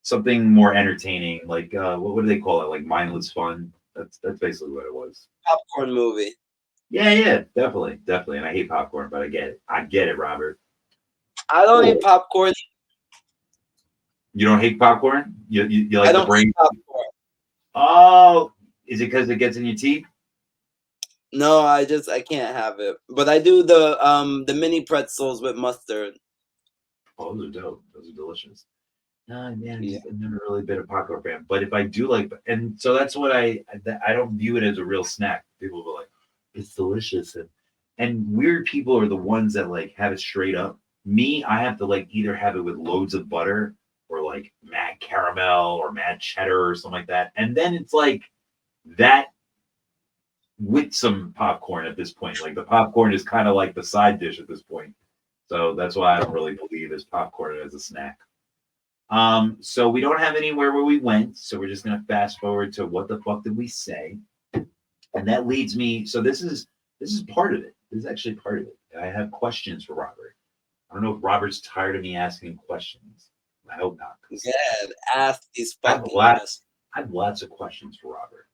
Something more entertaining, like what do they call it? Like mindless fun. That's basically what it was. Popcorn movie. Yeah, definitely. And I hate popcorn, but I get it, Robert. I don't eat popcorn. You don't hate popcorn? You like the brain? Popcorn. Oh, is it because it gets in your teeth? No, I can't have it. But I do the mini pretzels with mustard. Oh, those are dope. Those are delicious. No, man, I've never really been a popcorn fan. But if I do like, and so that's what I don't view it as a real snack. People will be like, it's delicious, and weird people are the ones that like have it straight up. Me, I have to like either have it with loads of butter or like mad caramel or mad cheddar or something like that. And then it's like that with some popcorn at this point. Like the popcorn is kind of like the side dish at this point. So that's why I don't really believe it's popcorn as a snack. So we don't have anywhere where we went, so we're just gonna fast forward to what the fuck did we say? And that leads me. So this is part of it. This is actually part of it. I have questions for Robert. I don't know if Robert's tired of me asking questions. I hope not. Yeah, ask these I have fucking lots. questions. I have lots of questions for Robert.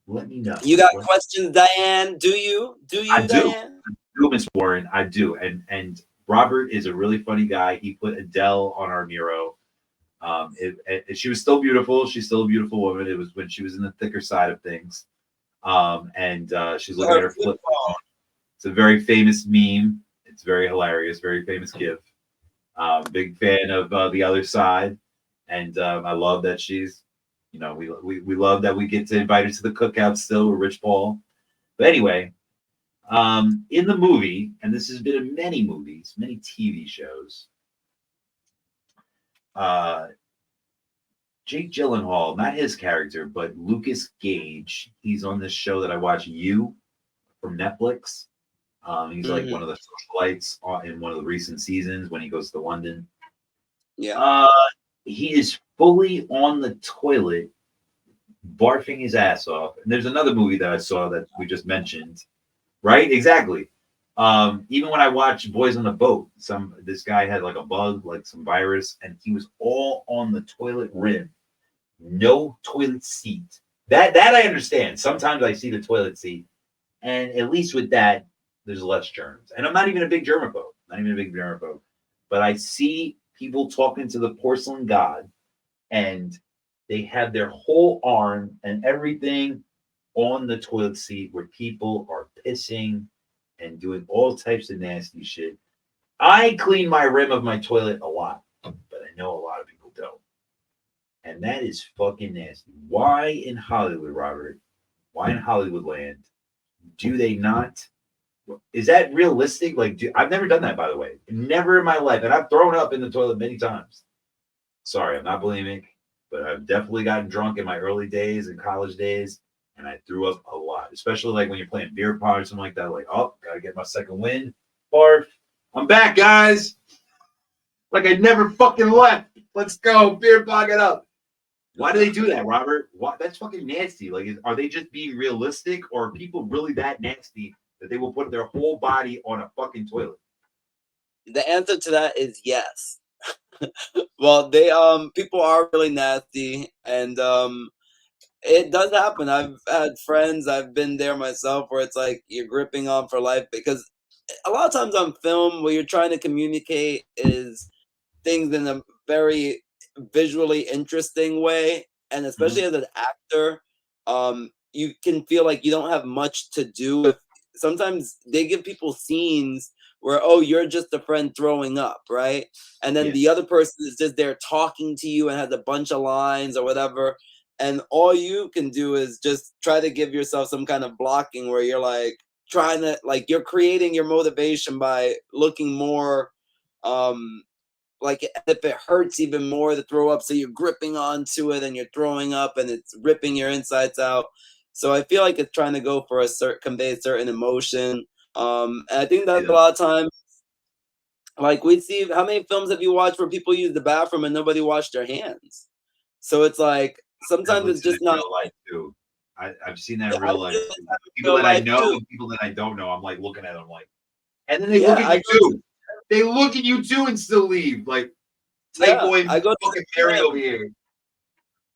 Let me know. You got questions, Diane? Do you? Do you, I do. Diane? Miss Warren, I do. And Robert is a really funny guy. He put Adele on our Miro. She was still beautiful. She's still a beautiful woman. It was when she was in the thicker side of things. She's looking at her flip phone. It's a very famous meme. It's very hilarious, very famous gif. Big fan of The Other Side, and I love that she's, we love that we get to invite her to the cookout still with Rich Paul. But anyway, in the movie, and this has been in many movies, many TV shows, Jake Gyllenhaal, not his character, but Lucas Gage, he's on this show that I watch, You, from Netflix. He's like one of the socialites in one of the recent seasons when he goes to London. Yeah. He is fully on the toilet, barfing his ass off. And there's another movie that I saw that we just mentioned, right? Exactly. Even when I watched Boys on the Boat, this guy had like a bug, like some virus, and he was all on the toilet rim. No toilet seat. That I understand. Sometimes I see the toilet seat, and at least with that, there's less germs. And I'm not even a big germaphobe, but I see people talking to the porcelain god, and they have their whole arm and everything on the toilet seat where people are pissing and doing all types of nasty shit. I clean my rim of my toilet a lot, but I know a lot of people don't. And that is fucking nasty. Why in Hollywood, Robert? Why in Hollywood land do they not? Is that realistic? Like, I've never done that, by the way. Never in my life. And I've thrown up in the toilet many times. Sorry, I'm not bulimic, but I've definitely gotten drunk in my early days and college days. And I threw up a lot, especially like when you're playing beer pong or something like that. Like, oh, gotta get my second win. Barf. I'm back, guys. Like I never fucking left. Let's go. Beer pong it up. Why do they do that, Robert? Why? That's fucking nasty. Like, are they just being realistic, or are people really that nasty that they will put their whole body on a fucking toilet? The answer to that is yes. Well, they people are really nasty, and it does happen. I've had friends, I've been there myself, where it's like you're gripping on for life, because a lot of times on film, what you're trying to communicate is things in a very visually interesting way, and especially as an actor, you can feel like you don't have much to do with. Sometimes they give people scenes where, oh, you're just a friend throwing up, right? And then the other person is just there talking to you and has a bunch of lines or whatever, and all you can do is just try to give yourself some kind of blocking where you're like trying to, like, you're creating your motivation by looking more like if it hurts even more to throw up, so you're gripping onto it and you're throwing up and it's ripping your insides out. So I feel like it's trying to go for convey a certain emotion. And I think that a lot of times, like, we see, how many films have you watched where people use the bathroom and nobody washed their hands? So it's like sometimes it's just not real life too. I've seen that in real life. People that I know and people that I don't know, I'm like looking at them like, and then they look at you too. They look at you too and still leave. Like, typhoid fucking Mary over here.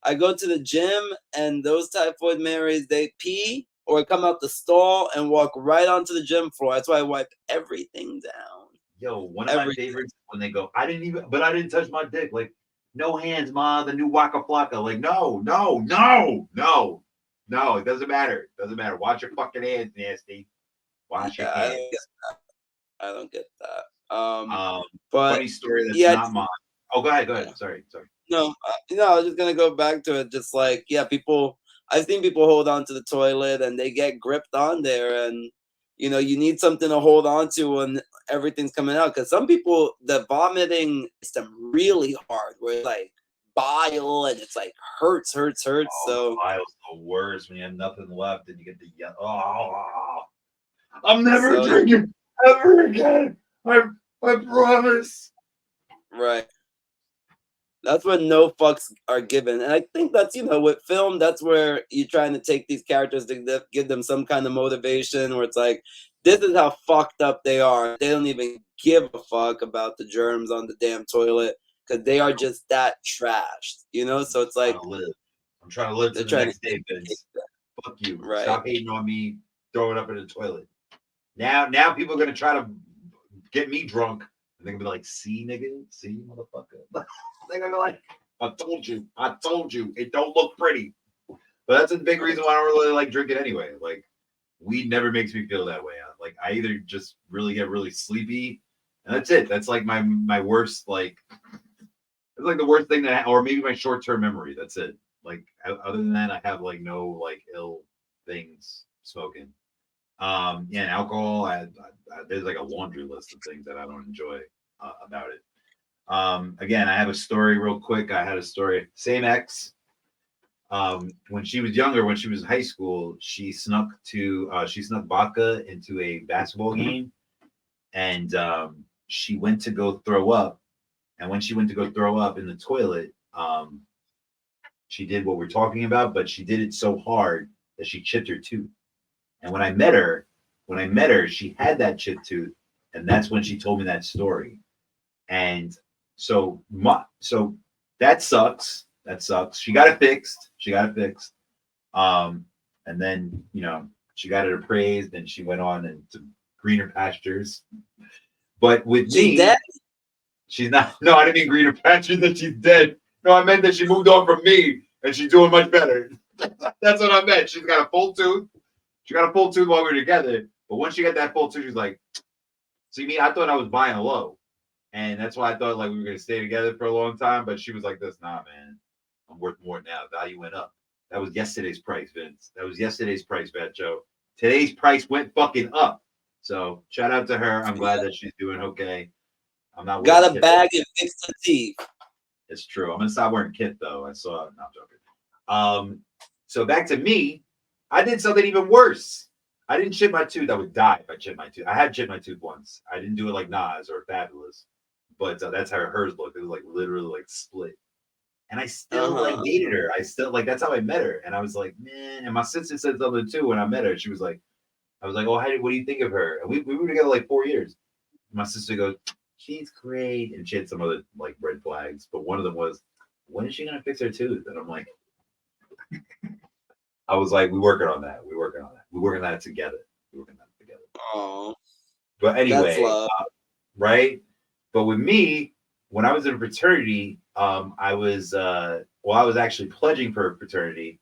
I go to the gym, and those typhoid Marys, they pee or come out the stall and walk right onto the gym floor. That's why I wipe everything down. Yo, one of my favorites when they go, I didn't touch my dick. Like, no hands, ma, the new Waka Flocka. Like, no, it doesn't matter. It doesn't matter. Watch your fucking hands, nasty. Wash your hands. I don't get that. But funny story that's not mine. Oh, go ahead. Sorry. No, I was just gonna go back to it. Just like, people. I've seen people hold on to the toilet and they get gripped on there, and you need something to hold on to, and everything's coming out. Because some people, the vomiting is them really hard, where it's like bile and it's like hurts. Oh, So bile's the worst when you have nothing left and you get the oh, I'm never So- drinking ever again. I promise. right. That's when no fucks are given. And I think that's, with film, that's where you're trying to take these characters to give them some kind of motivation where it's like, this is how fucked up they are. They don't even give a fuck about the germs on the damn toilet because they are just that trashed, So it's like, I'm trying to live to they're the trying next day, Vince. Fuck you. Right. Stop hating on me. Throw it up in the toilet. Now people are gonna try to get me drunk. And they're gonna be like, see, nigga, see, motherfucker. They're gonna be like, I told you, it don't look pretty. But that's a big reason why I don't really like drinking anyway. Like, weed never makes me feel that way. Like, I either just really get really sleepy, and that's it. That's like my worst, like, it's like the worst thing or maybe my short-term memory. That's it. Like, other than that, I have like no like ill things smoking. Yeah, and alcohol. There's like a laundry list of things that I don't enjoy about it. Again, I have a story real quick. I had a story. Same ex. When she was younger, when she was in high school, she snuck vodka into a basketball game, and she went to go throw up. And when she went to go throw up in the toilet, she did what we're talking about, but she did it so hard that she chipped her tooth. And when I met her, she had that chipped tooth, and that's when she told me that story. And so that sucks. That sucks. She got it fixed. And then she got it appraised, and she went on into greener pastures. But with me, dead? She's not. No, I didn't mean greener pastures that she's dead. No, I meant that she moved on from me, and she's doing much better. That's what I meant. She's got a full tooth. She got a full tooth while we were together. But once she got that full tooth, she's like, see me, I thought I was buying low. And that's why I thought like we were gonna stay together for a long time. But she was like this, nah, man, I'm worth more now. Value went up. That was yesterday's price, Vince. That was yesterday's price, Fat Joe. Today's price went fucking up. So shout out to her. I'm glad that she's doing okay. I'm not got a bag and fixed the teeth. It's true. I'm gonna stop wearing kit though. I saw. No, I'm joking. So back to me. I did something even worse. I didn't chip my tooth. I would die if I chipped my tooth. I had chipped my tooth once. I didn't do it like Nas or Fabulous, but that's how hers looked. It was like literally like split. And I still like dated her. I still like that's how I met her. And I was like, man. And my sister said something too when I met her. She was like, I was like, oh, what do you think of her? And we were together like 4 years. My sister goes, she's great, and she had some other like red flags, but one of them was, when is she gonna fix her tooth? And I'm like, I was like, we're working on that together. Oh, but anyway, right? But with me, when I was in a fraternity, I was actually pledging for a fraternity.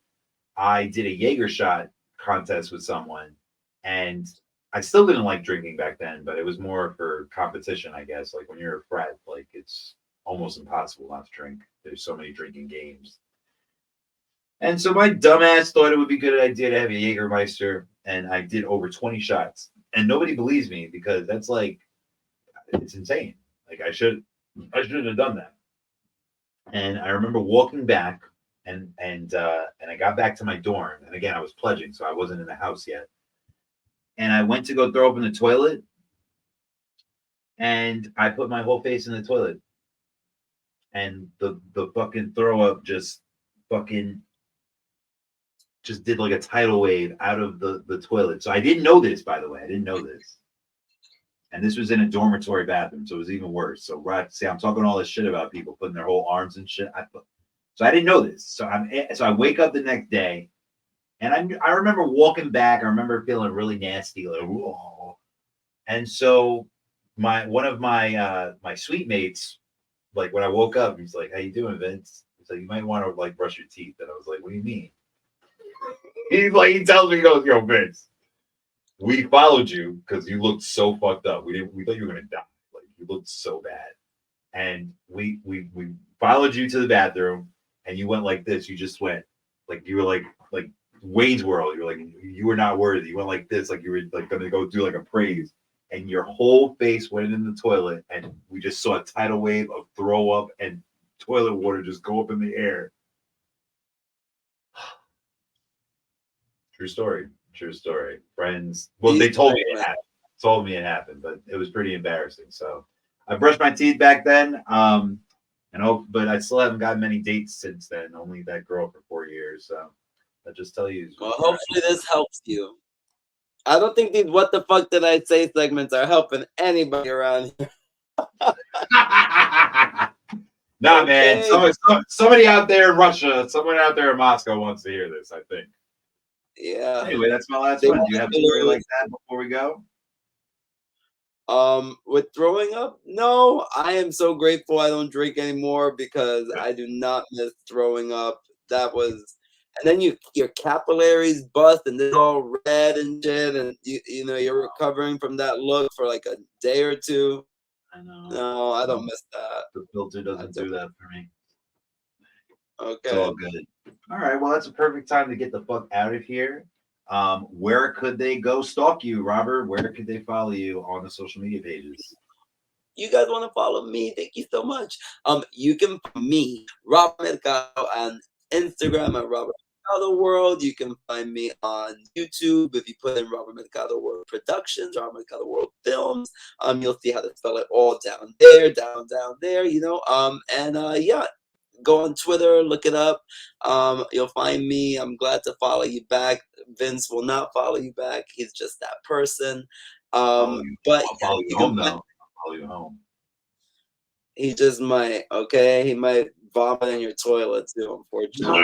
I did a Jaeger shot contest with someone, and I still didn't like drinking back then, but it was more for competition, I guess. Like when you're a frat, like it's almost impossible not to drink. There's so many drinking games. And so my dumbass thought it would be a good idea to have a Jägermeister, and I did over 20 shots. And nobody believes me because that's like, it's insane. Like I shouldn't have done that. And I remember walking back, and I got back to my dorm. And again, I was pledging, so I wasn't in the house yet. And I went to go throw up in the toilet, and I put my whole face in the toilet, and the fucking throw up just did like a tidal wave out of the toilet. So I didn't know this, by the way. I didn't know this. And this was in a dormitory bathroom, so it was even worse. So see, I'm talking all this shit about people putting their whole arms and shit. So I didn't know this. So I wake up the next day. And I remember walking back. I remember feeling really nasty, like whoa. And so one of my suite mates, like when I woke up, he's like, "How you doing, Vince?" He's like, "You might want to like brush your teeth." And I was like, "What do you mean?" He tells me, he goes, "Yo, Vince, we followed you because you looked so fucked up. We thought you were gonna die. Like you looked so bad, and we followed you to the bathroom, and you went like this. You just went like you were like." Wayne's World, you're like, you were not worthy. You went like this, like you were like gonna go do like a praise, and your whole face went in the toilet, and we just saw a tidal wave of throw up and toilet water just go up in the air. True story. True story. Friends. Well, they told me it happened. Told me it happened, but it was pretty embarrassing. So I brushed my teeth back then. But I still haven't gotten many dates since then. Only that girl for 4 years. So I just tell you. Well, hopefully this helps you. I don't think these "What the fuck did I say" segments are helping anybody around here. Nah, man. Somebody out there in Russia, someone out there in Moscow wants to hear this, I think. Yeah. Anyway, that's my last one. Do you have a story like that before we go? With throwing up, no. I am so grateful I don't drink anymore because I do not miss throwing up. That was, and then your capillaries bust and they're all red and shit, and you're recovering from that look for like a day or two. I know. No, I don't miss that. The filter doesn't do that for me. Okay. It's all good. All right. Well, that's a perfect time to get the fuck out of here. Where could they go stalk you, Robert? Where could they follow you on the social media pages? You guys want to follow me? Thank you so much. You can find me, Robert Mercado, on Instagram at Robert Mercado World. You can find me on YouTube if you put in Robert Mercado World Productions, Robert Mercado World Films. You'll see how to spell it all down there, down there. Yeah. Go on Twitter, look it up. You'll find me. I'm glad to follow you back. Vince will not follow you back. He's just that person. I'll follow you home, though. I'll follow you home. He just might. Okay, he might vomit in your toilet too. Unfortunately.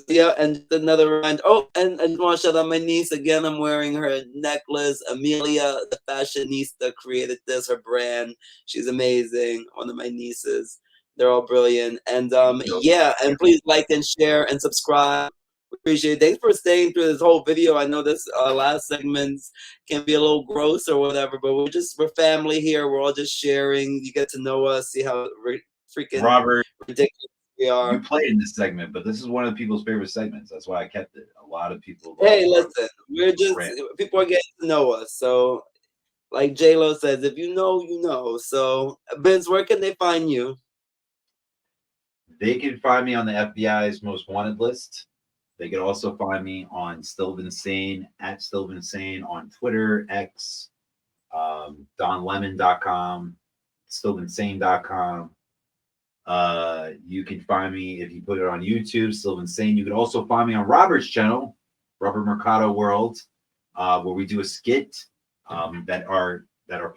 Yeah, and just another reminder. Oh, and I just want to shout out my niece again. I'm wearing her necklace. Amelia, the fashionista, created this. Her brand. She's amazing. One of my nieces. They're all brilliant. And and please like and share and subscribe. We appreciate it. Thanks for staying through this whole video. I know this last segments can be a little gross or whatever, but we're family here. We're all just sharing. You get to know us, see how freaking Robert ridiculous we are. You played in this segment, but this is one of the people's favorite segments. That's why I kept it. A lot of people. Hey, listen, people are getting to know us. So, like J-Lo says, if you know, you know. So, Vince, where can they find you? They can find me on the FBI's most wanted list. They can also find me on Still Insane at Still Insane on Twitter, X, DonLemon.com, StillInsane.com. You can find me if you put it on YouTube, Still Insane. You can also find me on Robert's channel, Robert Mercado World, where we do a skit that are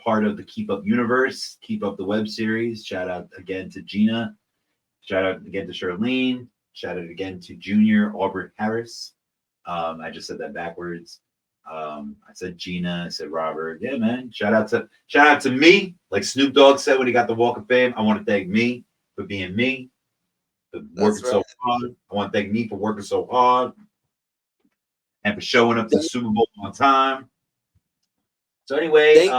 part of the Keep Up universe, Keep Up the web series. Shout out again to Gina. Shout out again to Charlene. Shout out again to Junior Aubrey Harris. I just said that backwards. I said Gina. I said Robert. Yeah, man. Shout out to me. Like Snoop Dogg said when he got the Walk of Fame. I want to thank me for being me, for working so hard. I want to thank me for working so hard and for showing up to the Super Bowl on time. So anyway,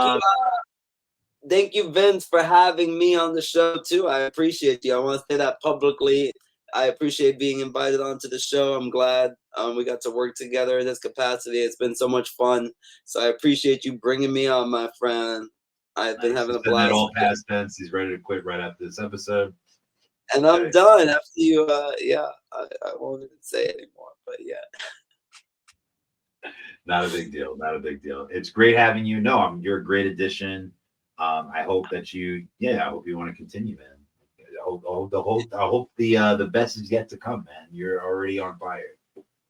thank you, Vince, for having me on the show too. I appreciate you. I want to say that publicly. I appreciate being invited onto the show. I'm glad we got to work together in this capacity. It's been so much fun. So I appreciate you bringing me on, my friend. I've been having a blast. All past tense. He's ready to quit right after this episode. And I'm done after you. I won't even say it anymore. But yeah. Not a big deal. Not a big deal. It's great having you. No, you're a great addition. I hope that I hope you want to continue, man. I hope the best is yet to come, man. You're already on fire.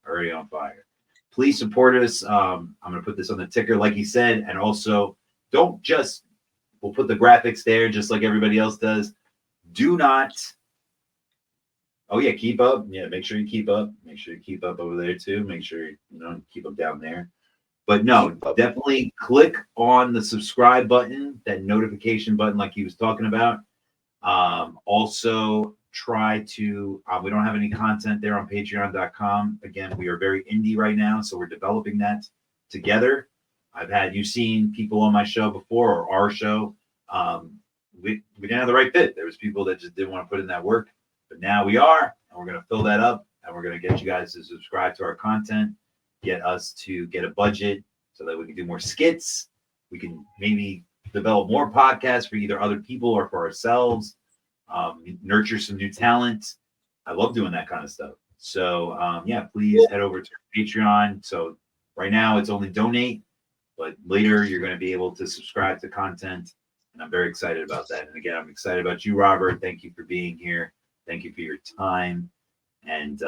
Already on fire. Please support us. I'm gonna put this on the ticker, like he said, and also we'll put the graphics there just like everybody else does. Do not. Oh yeah, keep up. Yeah, make sure you keep up. Make sure you keep up over there too. Make sure you keep up down there. But no, definitely click on the subscribe button, that notification button, like he was talking about. Also try to, we don't have any content there on patreon.com. Again, we are very indie right now, so we're developing that together. You've seen people on my show before, or our show. We didn't have the right fit. There was people that just didn't want to put in that work, but now we are, and we're going to fill that up, and we're going to get you guys to subscribe to our content, get us to get a budget so that we can do more skits. We can maybe develop more podcasts for either other people or for ourselves. Nurture some new talent. I love doing that kind of stuff. So yeah, please head over to Patreon. So right now it's only donate, but later you're going to be able to subscribe to content. And I'm very excited about that. And again, I'm excited about you, Robert. Thank you for being here. Thank you for your time. And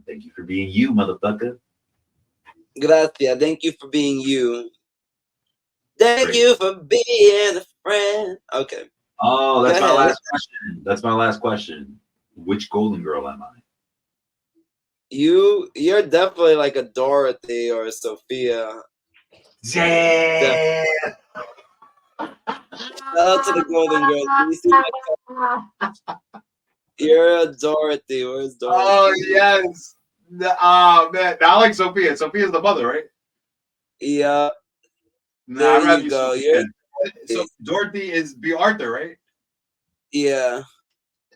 thank you for being you, motherfucker. Gracias. Thank you for being you. Thank Great. you for being a friend. Okay. Oh, that's Go my ahead. last question. That's my last question. Which Golden Girl am I? You're definitely like a Dorothy or a Sophia. Damn. Shout out to the Golden Girls. Can you see my cup? You're a Dorothy. Where's Dorothy? Oh yes. Oh man, I like Sophia. Sophia's the mother, right? Yeah. Nah, There I'd rather you use go. Sophia. You're So Dorothy is B. Arthur, right? yeah.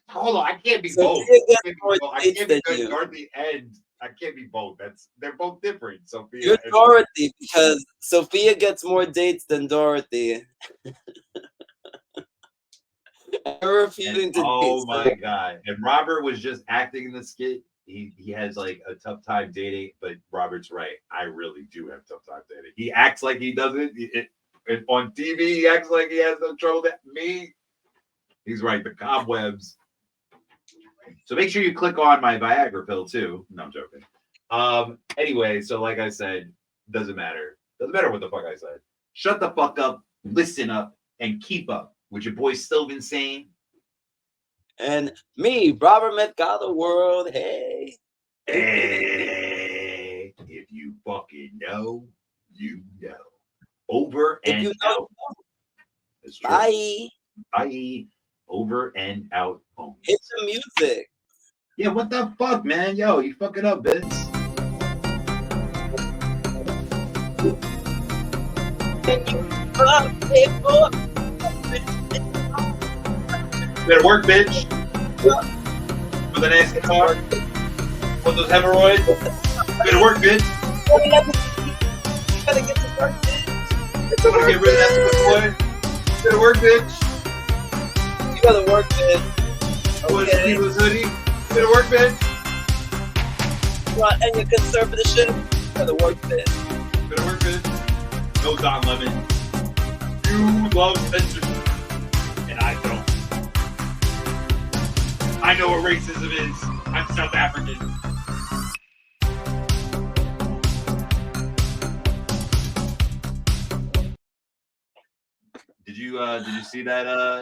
Hold on, I can't be Sophia both. gets I can't be more both. I dates can't be than good you. Dorothy and I can't be both. They're both different. Sophia. You're and Dorothy because Sophia gets more dates than Dorothy. I'm refusing to oh date. my god! And Robert was just acting in the skit. He has like a tough time dating, but Robert's right. I really do have tough time dating. He acts like he doesn't. On TV, he acts like he has no trouble. Me, he's right. The cobwebs. So make sure you click on my Viagra pill too. No, I'm joking. Anyway, so like I said, doesn't matter. Doesn't matter what the fuck I said. Shut the fuck up, listen up, and keep up with your boy Sylvan Sane. And me, Robert Met God the World. Hey. Hey, if you fucking know, you know. Over If and you know, out. That's true. bye. Bye. Over and out. Homies. Hit the music. Yeah, what the fuck, man? Yo, you fucking up, bitch. Better work, bitch. With an ass guitar. With those hemorrhoids. Better work, bitch. You gotta get to work, bitch. I'm gonna get rid of that boy. Better work, bitch. You gotta work, bitch. I want to see this hoodie. Better work, bitch. And you're conservative shit. You gotta work, bitch. Better work, bitch. No Don Lemon. You love censorship. And I don't. I know what racism is. I'm South African. Did you see that